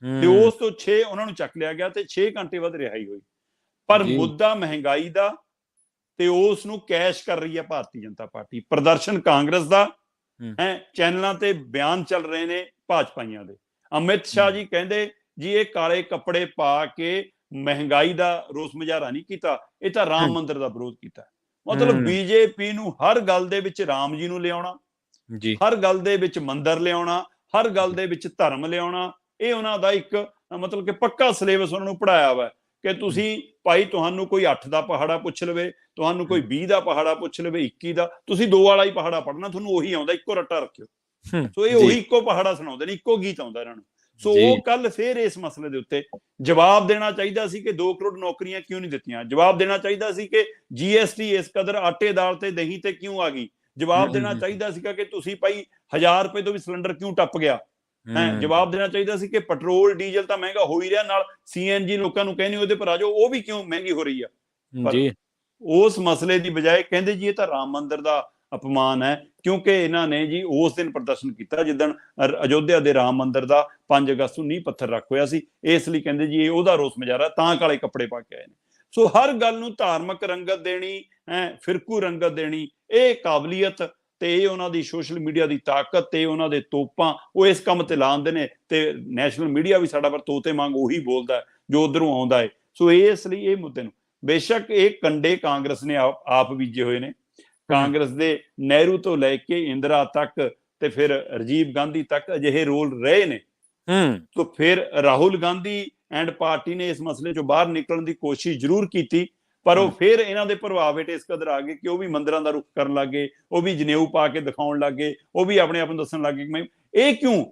ਤੇ ਉਸ ਤੋਂ 6 ਉਹਨਾਂ ਨੂੰ ਚੱਕ ਲਿਆ ਗਿਆ ਤੇ 6 ਘੰਟੇ ਬਾਅਦ ਰਿਹਾਈ ਹੋਈ। ਪਰ ਮੁੱਦਾ ਮਹਿੰਗਾਈ ਦਾ, ਤੇ ਉਸ ਨੂੰ ਕੈਸ਼ ਕਰ ਰਹੀ ਹੈ ਭਾਰਤੀ ਜਨਤਾ ਪਾਰਟੀ। ਪ੍ਰਦਰਸ਼ਨ ਕਾਂਗਰਸ ਦਾ ਹੈ, ਚੈਨਲਾਂ ਤੇ ਬਿਆਨ ਚੱਲ ਰਹੇ ਨੇ ਭਾਜਪਾਈਆਂ ਦੇ। ਅਮਿਤ ਸ਼ਾਹ ਜੀ ਕਹਿੰਦੇ ਜੀ ਇਹ ਕਾਲੇ ਕੱਪੜੇ ਪਾ ਕੇ ਮਹਿੰਗਾਈ ਦਾ ਰੋਸ ਮੁਜ਼ਾਹਰਾ ਨਹੀਂ ਕੀਤਾ, ਇਹ ਤਾਂ ਰਾਮ ਮੰਦਿਰ ਦਾ ਵਿਰੋਧ ਕੀਤਾ। ਮਤਲਬ ਬੀਜੇਪੀ ਨੂੰ ਹਰ ਗੱਲ ਦੇ ਵਿੱਚ ਰਾਮ ਜੀ ਨੂੰ ਲਿਆਉਣਾ, ਹਰ ਗੱਲ ਦੇ ਵਿੱਚ ਮੰਦਿਰ ਲਿਆਉਣਾ, ਹਰ ਗੱਲ ਦੇ ਵਿੱਚ ਧਰਮ ਲਿਆਉਣਾ, ਇਹ ਉਹਨਾਂ ਦਾ ਇੱਕ ਮਤਲਬ ਕਿ ਪੱਕਾ ਸਿਲੇਬਸ ਉਹਨਾਂ ਨੂੰ ਪੜਾਇਆ ਵਾ ਕਿ ਤੁਸੀਂ ਭਾਈ, ਤੁਹਾਨੂੰ ਕੋਈ 8 ਦਾ ਪਹਾੜਾ ਪੁੱਛ ਲਵੇ, ਤੁਹਾਨੂੰ ਕੋਈ 20 ਦਾ ਪਹਾੜਾ ਪੁੱਛ ਲਵੇ, 21 ਦਾ, ਤੁਸੀਂ 2 ਵਾਲਾ ਹੀ ਪਹਾੜਾ ਪੜਨਾ, ਤੁਹਾਨੂੰ ਉਹੀ ਆਉਂਦਾ, ਇੱਕੋ ਰੱਟਾ ਰੱਖਿਓ। ਸੋ ਇਹ ਉਹੀ ਇੱਕੋ ਪਹਾੜਾ ਸੁਣਾਉਂਦੇ ਨੇ, ਇੱਕੋ ਗੀਤ ਆਉਂਦਾ ਇਹਨਾਂ ਨੂੰ। ਸੋ ਉਹ ਕੱਲ ਫੇਰ ਇਸ ਮਸਲੇ ਦੇ ਉੱਤੇ ਜਵਾਬ ਦੇਣਾ ਚਾਹੀਦਾ ਸੀ ਕਿ 2 ਕਰੋੜ ਨੌਕਰੀਆਂ ਕਿਉਂ ਨਹੀਂ ਦਿੱਤੀਆਂ। ਜਵਾਬ ਦੇਣਾ ਚਾਹੀਦਾ ਸੀ ਕਿ GST ਇਸ ਕਦਰ ਆਟੇ, ਦਾਲ ਤੇ ਦਹੀਂ ਤੇ ਕਿਉਂ ਆ ਗਈ। ਜਵਾਬ ਦੇਣਾ ਚਾਹੀਦਾ ਸੀਗਾ ਕਿ ਤੁਸੀਂ ਭਾਈ 1000 ਰੁਪਏ ਤੋਂ ਵੀ ਸਿਲੰਡਰ ਕਿਉਂ ਟੱਪ ਗਿਆ ਹੈ। ਜਵਾਬ ਦੇਣਾ ਚਾਹੀਦਾ ਸੀ ਕਿ ਪੈਟਰੋਲ ਡੀਜ਼ਲ ਤਾਂ ਮਹਿੰਗਾ ਹੋ ਹੀ ਰਿਹਾ, ਨਾਲ CNG ਲੋਕਾਂ ਨੂੰ ਕਹਿੰਦੇ ਉਹਦੇ ਪਰ ਆ ਜਾਓ, ਉਹ ਵੀ ਕਿਉਂ ਮਹਿੰਗੀ ਹੋ ਰਹੀ ਆ। ਪਰ ਉਸ ਮਸਲੇ ਦੀ ਬਜਾਏ ਕਹਿੰਦੇ ਜੀ ਇਹ ਤਾਂ ਰਾਮ ਮੰਦਿਰ ਦਾ ਅਪਮਾਨ ਹੈ, ਕਿਉਂਕਿ ਇਹਨਾਂ ਨੇ ਜੀ ਉਸ ਦਿਨ ਪ੍ਰਦਰਸ਼ਨ ਕੀਤਾ ਜਿੱਦਣ ਅਯੋਧਿਆ ਦੇ ਰਾਮ ਮੰਦਿਰ ਦਾ 5 ਅਗਸਤ ਨੂੰ ਨੀਂਹ ਪੱਥਰ ਰੱਖ ਹੋਇਆ ਸੀ। ਇਸ ਲਈ ਕਹਿੰਦੇ ਜੀ ਇਹ ਉਹਦਾ ਰੋਸ ਮੁਜ਼ਾਹਰਾ, ਤਾਂ ਕਾਲੇ ਕੱਪੜੇ ਪਾ ਕੇ ਆਏ ਨੇ। ਸੋ ਹਰ ਗੱਲ ਨੂੰ ਧਾਰਮਿਕ ਰੰਗਤ ਦੇਣੀ ਹੈ, ਫਿਰਕੂ ਰੰਗਤ ਦੇਣੀ, ਇਹ ਕਾਬਲੀਅਤ ਤੇ ਇਹ ਉਹਨਾਂ ਦੀ ਸੋਸ਼ਲ ਮੀਡੀਆ ਦੀ ਤਾਕਤ ਤੇ ਉਹਨਾਂ ਦੇ ਤੋਪਾਂ, ਉਹ ਇਸ ਕੰਮ ਤੇ ਲਾਉਂਦੇ ਨੇ। ਤੇ ਨੈਸ਼ਨਲ ਮੀਡੀਆ ਵੀ ਸਾਡਾ ਪਰ ਤੋਤੇ ਵਾਂਗ ਉਹੀ ਬੋਲਦਾ ਜੋ ਉਧਰੋਂ ਆਉਂਦਾ ਹੈ। ਸੋ ਇਸ ਲਈ ਇਹ ਮੁੱਦੇ ਨੂੰ, ਬੇਸ਼ੱਕ ਇਹ ਕੰਡੇ ਕਾਂਗਰਸ ਨੇ ਆਪ ਬੀਜੇ ਹੋਏ ਨੇ। ਕਾਂਗਰਸ ਦੇ ਨਹਿਰੂ ਤੋਂ ਲੈ ਕੇ ਇੰਦਰਾ ਤੱਕ ਤੇ ਫਿਰ ਰਾਜੀਵ ਗਾਂਧੀ ਤੱਕ ਅਜਿਹੇ ਰੋਲ ਰਹੇ ਨੇ। ਤਾਂ ਫਿਰ ਰਾਹੁਲ ਗਾਂਧੀ ਐਂਡ ਪਾਰਟੀ ਨੇ ਇਸ ਮਸਲੇ ਚੋਂ ਬਾਹਰ ਨਿਕਲਣ ਦੀ ਕੋਸ਼ਿਸ਼ ਜ਼ਰੂਰ ਕੀਤੀ, ਪਰ ਉਹ ਫਿਰ ਇਹਨਾਂ ਦੇ ਪ੍ਰਭਾਵ ਹੇਠ ਇਸ ਕਦਰ ਆ ਗਏ ਕਿ ਉਹ ਵੀ ਮੰਦਿਰਾਂ ਦਾ ਰੁਖ ਕਰਨ ਲੱਗੇ, ਉਹ ਵੀ ਜਨੇਊ ਪਾ ਕੇ ਦਿਖਾਉਣ ਲੱਗੇ, ਉਹ ਵੀ ਆਪਣੇ ਆਪ ਨੂੰ ਦੱਸਣ ਲੱਗੇ ਕਿ ਮੈਂ ਇਹ ਕਿਉਂ।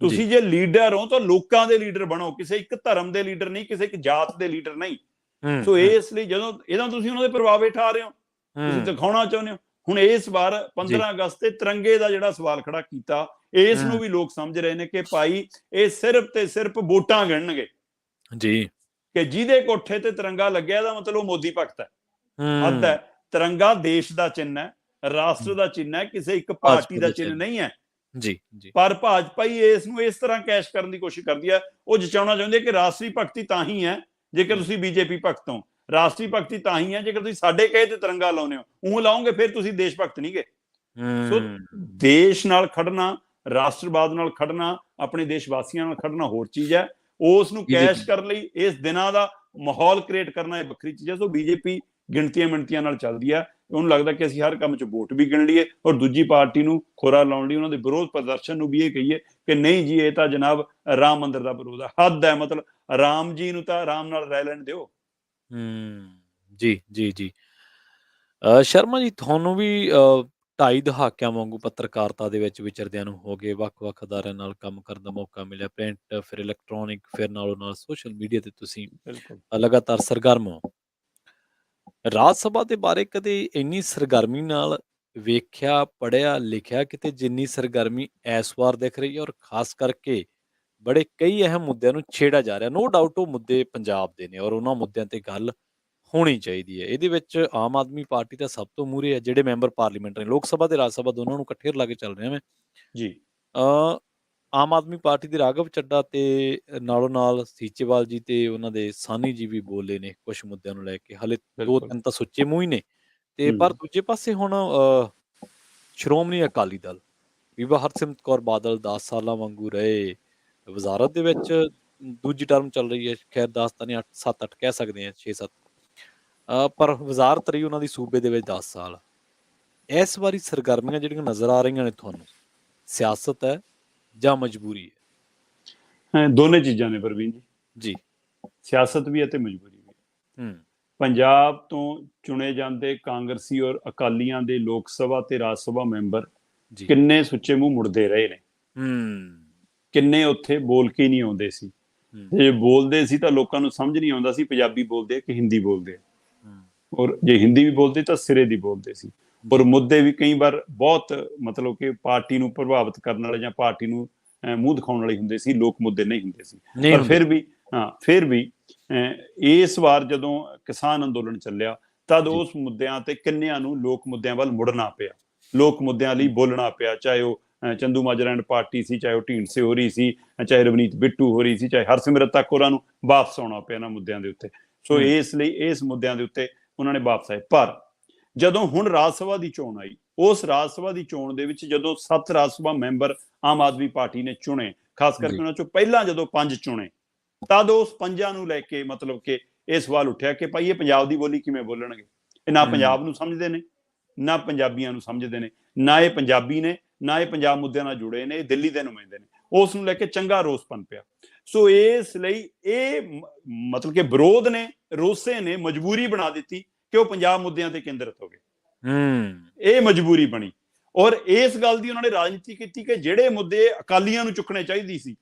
ਤੁਸੀਂ ਜੇ ਲੀਡਰ ਹੋ ਤਾਂ ਲੋਕਾਂ ਦੇ ਲੀਡਰ ਬਣੋ, ਕਿਸੇ ਇੱਕ ਧਰਮ ਦੇ ਲੀਡਰ ਨਹੀਂ, ਕਿਸੇ ਇੱਕ ਜਾਤ ਦੇ ਲੀਡਰ ਨਹੀਂ। ਸੋ ਇਸ ਲਈ ਜਦੋਂ ਇਹਦਾ ਤੁਸੀਂ ਉਹਨਾਂ ਦੇ ਪ੍ਰਭਾਵ ਹੇਠ ਆ ਰਹੇ ਹੋ, ਤੁਸੀਂ ਦਿਖਾਉਣਾ ਚਾਹੁੰਦੇ ਹੋ। ਹੁਣ ਇਸ ਵਾਰ 15 ਅਗਸਤ ਤੇ ਤਿਰੰਗੇ ਦਾ ਜਿਹੜਾ ਸਵਾਲ ਖੜਾ ਕੀਤਾ, ਇਸ ਨੂੰ ਵੀ ਲੋਕ ਸਮਝ ਰਹੇ ਨੇ ਕਿ ਭਾਈ ਇਹ ਸਿਰਫ ਤੇ ਸਿਰਫ ਵੋਟਾਂ ਗਿਣਨਗੇ ਜੀ, ਕਿ ਜਿਹਦੇ ਕੋਠੇ ਤੇ ਤਿਰੰਗਾ ਲੱਗਿਆ ਇਹਦਾ ਮਤਲਬ ਉਹ ਮੋਦੀ ਭਗਤ ਹੈ। ਹੱਦ ਹੈ। ਤਿਰੰਗਾ ਦੇਸ਼ ਦਾ ਚਿੰਨ੍ਹ ਹੈ, ਰਾਸ਼ਟਰ ਦਾ ਚਿੰਨ੍ਹ ਹੈ, ਕਿਸੇ ਇੱਕ ਪਾਰਟੀ ਦਾ ਚਿੰਨ੍ਹ ਨਹੀਂ ਹੈ ਜੀ। ਪਰ ਭਾਜਪਾ ਹੀ ਇਸ ਨੂੰ ਇਸ ਤਰ੍ਹਾਂ ਕੈਸ਼ ਕਰਨ ਦੀ ਕੋਸ਼ਿਸ਼ ਕਰਦੀ ਹੈ। ਉਹ ਜਚਾਉਣਾ ਚਾਹੁੰਦੀ ਹੈ ਕਿ ਰਾਸ਼ਟਰੀ ਭਗਤੀ ਤਾਂ ਹੀ ਹੈ ਜੇਕਰ ਤੁਸੀਂ BJP ਭਗਤ ਹੋ, ਰਾਸ਼ਟਰੀ ਭਗਤੀ ਤਾਂ ਹੀ ਹੈ ਜੇਕਰ ਤੁਸੀਂ ਸਾਡੇ ਕਹੇ ਤੇ ਤਿਰੰਗਾ ਲਾਉਂਦੇ ਹੋ, ਉਹ ਲਾਓਗੇ ਫਿਰ ਤੁਸੀਂ ਦੇਸ਼ ਭਗਤ ਨਹੀਂ ਗਏ। ਸੋ ਦੇਸ਼ ਨਾਲ ਖੜਨਾ, ਰਾਸ਼ਟਰਵਾਦ ਨਾਲ ਖੜਨਾ, ਆਪਣੇ ਦੇਸ਼ ਵਾਸੀਆਂ ਨਾਲ ਖੜਨਾ ਹੋਰ ਚੀਜ਼ ਹੈ। ਉਸ ਨੂੰ ਕੈਸ਼ ਕਰਨ ਲਈ ਇਸ ਦਿਨਾਂ ਦਾ ਮਾਹੌਲ ਕ੍ਰੀਏਟ ਕਰਨਾ ਇਹ ਵੱਖਰੀ ਚੀਜ਼ ਹੈ। ਸੋ BJP ਗਿਣਤੀਆਂ ਮਿਣਤੀਆਂ ਨਾਲ ਚੱਲਦੀ ਹੈ। ਉਹਨੂੰ ਲੱਗਦਾ ਕਿ ਅਸੀਂ ਹਰ ਕੰਮ 'ਚ ਵੋਟ ਵੀ ਗਿਣ ਲਈਏ ਔਰ ਦੂਜੀ ਪਾਰਟੀ ਨੂੰ ਖੋਰਾ ਲਾਉਣ ਲਈ ਉਹਨਾਂ ਦੇ ਵਿਰੋਧ ਪ੍ਰਦਰਸ਼ਨ ਨੂੰ ਵੀ ਇਹ ਕਹੀਏ ਕਿ ਨਹੀਂ ਜੀ ਇਹ ਤਾਂ ਜਨਾਬ ਰਾਮ ਮੰਦਿਰ ਦਾ ਵਿਰੋਧ ਹੈ। ਹੱਦ ਹੈ। ਮਤਲਬ ਰਾਮ ਜੀ ਨੂੰ ਤਾਂ ਆਰਾਮ ਨਾਲ ਰਹਿ ਲੈਣ ਦਿਓ। ਜੀ ਜੀ ਜੀ। ਸ਼ਰਮਾ ਜੀ, ਤੁਹਾਨੂੰ ਵੀ 2.5 ਦਹਾਕਿਆਂ ਵਾਂਗੂ ਪੱਤਰਕਾਰਤਾ ਦੇ ਵਿੱਚ ਵਿਚਰਦਿਆਂ ਨੂੰ ਹੋ ਗਏ, ਵੱਖ-ਵੱਖ ਅਦਾਰਿਆਂ ਨਾਲ ਕੰਮ ਕਰਨ ਦਾ ਮੌਕਾ ਮਿਲਿਆ, ਪ੍ਰਿੰਟ, ਫਿਰ ਇਲੈਕਟ੍ਰੋਨਿਕ, ਫਿਰ ਨਾਲੋਂ ਨਾਲ ਸੋਸ਼ਲ ਮੀਡੀਆ ਤੇ ਤੁਸੀਂ ਲਗਾਤਾਰ ਸਰਗਰਮ ਹੋ। ਰਾਜ ਸਭਾ ਦੇ ਬਾਰੇ ਕਦੇ ਇੰਨੀ ਸਰਗਰਮੀ ਨਾਲ ਵੇਖਿਆ, ਪੜ੍ਹਿਆ, ਲਿਖਿਆ ਕਿਤੇ ਜਿੰਨੀ ਸਰਗਰਮੀ ਇਸ ਵਾਰ ਦਿਖ ਰਹੀ ਹੈ, ਔਰ ਖਾਸ ਕਰਕੇ ਬੜੇ ਕਈ ਅਹਿਮ ਮੁੱਦਿਆਂ ਨੂੰ ਛੇੜਿਆ ਜਾ ਰਿਹਾ। ਨੋ ਡਾਊਟ ਉਹ ਮੁੱਦੇ ਪੰਜਾਬ ਦੇ ਨੇ ਔਰ ਉਹਨਾਂ ਮੁੱਦਿਆਂ ਤੇ ਗੱਲ ਹੋਣੀ ਚਾਹੀਦੀ ਹੈ। ਇਹਦੇ ਵਿੱਚ ਆਮ ਆਦਮੀ ਪਾਰਟੀ ਤਾਂ ਸਭ ਤੋਂ ਮੂਹਰੇ ਹੈ। ਜਿਹੜੇ ਮੈਂਬਰ ਪਾਰਲੀਮੈਂਟ ਨੇ, ਲੋਕ ਸਭਾ ਤੇ ਰਾਜ ਸਭਾ ਦੋਨਾਂ ਨੂੰ ਇਕੱਠੇ ਲਾ ਕੇ ਚੱਲ ਰਿਹਾ ਮੈਂ ਜੀ। ਆਮ ਆਦਮੀ ਪਾਰਟੀ ਦੇ ਰਾਘਵ ਚੱਡਾ ਤੇ ਨਾਲੋਂ ਨਾਲ ਸੀਚੇਵਾਲ ਜੀ ਤੇ ਉਹਨਾਂ ਦੇ ਸਾਨੀ ਜੀ ਵੀ ਬੋਲੇ ਨੇ ਕੁਝ ਮੁੱਦਿਆਂ ਨੂੰ ਲੈ ਕੇ। ਹਾਲੇ 2-3 ਤਾਂ ਸੁੱਚੇ ਮੂੰਹ ਹੀ ਨੇ ਤੇ ਪਰ ਦੂਜੇ ਪਾਸੇ ਹੁਣ ਸ਼੍ਰੋਮਣੀ ਅਕਾਲੀ ਦਲ, ਬੀਬਾ ਹਰਸਿਮਰਤ ਕੌਰ ਬਾਦਲ 10 ਸਾਲਾਂ ਵਾਂਗੂ ਰਹੇ ਵਜ਼ਾਰਤ ਦੇ ਵਿੱਚ, ਦੂਜੀ ਟਰਮ ਚੱਲ ਰਹੀ ਹੈ, ਖੈਰ 10 ਤਾਂ ਨਹੀਂ 7-8 ਕਹਿ ਸਕਦੇ ਹਾਂ, 6-7 ਪਰ ਵਜ਼ਾਰਤ ਰਹੀ ਉਹਨਾਂ ਦੀ ਸੂਬੇ ਦੇ ਵਿੱਚ 10 ਸਾਲ। ਇਸ ਵਾਰੀ ਸਰਗਰਮੀਆਂ ਜਿਹੜੀਆਂ ਨਜ਼ਰ ਆ ਰਹੀਆਂ ਨੇ ਤੁਹਾਨੂੰ, ਸਿਆਸਤ ਹੈ ਜਾਂ ਮਜਬੂਰੀ ਹੈ? ਦੋਨੇ ਚੀਜ਼ਾਂ ਨੇ ਪ੍ਰਵੀਨ ਜੀ, ਸਿਆਸਤ ਵੀ ਹੈ ਤੇ ਮਜਬੂਰੀ ਵੀ। ਪੰਜਾਬ ਤੋਂ ਚੁਣੇ ਜਾਂਦੇ ਕਾਂਗਰਸੀ ਔਰ ਅਕਾਲੀਆਂ ਦੇ ਲੋਕ ਸਭਾ ਤੇ ਰਾਜ ਸਭਾ ਮੈਂਬਰ ਕਿੰਨੇ ਸੁੱਚੇ ਮੂੰਹ ਮੁੜਦੇ ਰਹੇ ਨੇ, ਕਿੰਨੇ ਉੱਥੇ ਬੋਲ ਕੇ ਨਹੀਂ ਆਉਂਦੇ ਸੀ। ਜੇ ਬੋਲਦੇ ਸੀ ਤਾਂ ਲੋਕਾਂ ਨੂੰ ਸਮਝ ਨਹੀਂ ਆਉਂਦਾ ਸੀ ਪੰਜਾਬੀ ਬੋਲਦੇ ਕਿ ਹਿੰਦੀ ਬੋਲਦੇ, ਔਰ ਜੇ ਹਿੰਦੀ ਵੀ ਬੋਲਦੇ ਤਾਂ ਸਿਰੇ ਦੀ ਬੋਲਦੇ ਸੀ। ਔਰ ਮੁੱਦੇ ਵੀ ਕਈ ਵਾਰ ਬਹੁਤ ਮਤਲਬ ਕਿ ਪਾਰਟੀ ਨੂੰ ਪ੍ਰਭਾਵਿਤ ਕਰਨ ਵਾਲੇ ਜਾਂ ਪਾਰਟੀ ਨੂੰ ਮੂੰਹ ਦਿਖਾਉਣ ਵਾਲੇ ਹੁੰਦੇ ਸੀ, ਲੋਕ ਮੁੱਦੇ ਨਹੀਂ ਹੁੰਦੇ ਸੀ। ਪਰ ਫਿਰ ਵੀ ਇਸ ਵਾਰ ਜਦੋਂ ਕਿਸਾਨ ਅੰਦੋਲਨ ਚੱਲਿਆ ਤਦ ਜੀ। ਉਸ ਮੁੱਦਿਆਂ ਤੇ ਕਿੰਨਿਆਂ ਨੂੰ ਲੋਕ ਮੁੱਦਿਆਂ ਵੱਲ ਮੁੜਨਾ ਪਿਆ, ਲੋਕ ਮੁੱਦਿਆਂ ਲਈ ਬੋਲਣਾ ਪਿਆ, ਚਾਹੇ ਉਹ ਚੰਦੂ ਮਾਜਰਾ ਐਂਡ ਪਾਰਟੀ ਸੀ, ਚਾਹੇ ਉਹ ਢੀਂਡਸੇ ਹੋ ਰਹੀ ਸੀ, ਚਾਹੇ ਰਵਨੀਤ ਬਿੱਟੂ ਹੋ ਰਹੀ ਸੀ, ਚਾਹੇ ਹਰਸਿਮਰਤ ਤੱਕ ਉਹਨਾਂ ਨੂੰ ਵਾਪਸ ਆਉਣਾ ਪਿਆ ਇਹਨਾਂ ਮੁੱਦਿਆਂ ਦੇ ਉੱਤੇ। ਸੋ ਇਸ ਲਈ ਇਸ ਮੁੱਦਿਆਂ ਦੇ ਉੱਤੇ ਉਹਨਾਂ ਨੇ ਵਾਪਸ ਆਏ। ਪਰ ਜਦੋਂ ਹੁਣ ਰਾਜ ਸਭਾ ਦੀ ਚੋਣ ਆਈ, ਉਸ ਰਾਜ ਸਭਾ ਦੀ ਚੋਣ ਦੇ ਵਿੱਚ ਜਦੋਂ 7 ਰਾਜ ਸਭਾ ਮੈਂਬਰ ਆਮ ਆਦਮੀ ਪਾਰਟੀ ਨੇ ਚੁਣੇ, ਖਾਸ ਕਰਕੇ ਉਹਨਾਂ ਚੋਂ ਪਹਿਲਾਂ ਜਦੋਂ 5 ਚੁਣੇ, ਤਦ ਉਸ 5 ਨੂੰ ਲੈ ਕੇ ਮਤਲਬ ਕਿ ਇਹ ਸਵਾਲ ਉੱਠਿਆ ਕਿ ਭਾਈ ਇਹ ਪੰਜਾਬ ਦੀ ਬੋਲੀ ਕਿਵੇਂ ਬੋਲਣਗੇ? ਇਹ ਨਾ ਪੰਜਾਬ ਨੂੰ ਸਮਝਦੇ ਨੇ, ਨਾ ਪੰਜਾਬੀਆਂ ਨੂੰ ਸਮਝਦੇ ਨੇ, ਨਾ ਇਹ ਪੰਜਾਬੀ ਨੇ, ਨਾ ਇਹ ਪੰਜਾਬ ਮੁੱਦਿਆਂ ਨਾਲ ਜੁੜੇ ਨੇ, ਇਹ ਦਿੱਲੀ ਦੇ ਨੁਮਾਇੰਦੇ ਨੇ। ਉਸ ਨੂੰ ਲੈ ਕੇ ਚੰਗਾ ਰੋਸ ਪਨਪਿਆ। ਸੋ ਇਸ ਲਈ ਇਹ ਮਤਲਬ ਕਿ ਵਿਰੋਧ ਨੇ, ਰੋਸੇ ਨੇ ਮਜਬੂਰੀ ਬਣਾ ਦਿੱਤੀ ਕਿ ਉਹ ਪੰਜਾਬ ਮੁੱਦਿਆਂ ਤੇ ਕੇਂਦਰਿਤ ਹੋ ਗਏ। ਇਹ ਮਜਬੂਰੀ ਬਣੀ ਔਰ ਇਸ ਗੱਲ ਦੀ ਉਹਨਾਂ ਨੇ ਰਾਜਨੀਤੀ ਕੀਤੀ ਕਿ ਜਿਹੜੇ ਮੁੱਦੇ ਅਕਾਲੀਆਂ ਨੂੰ ਚੁੱਕਣੇ ਚਾਹੀਦੀ ਸੀ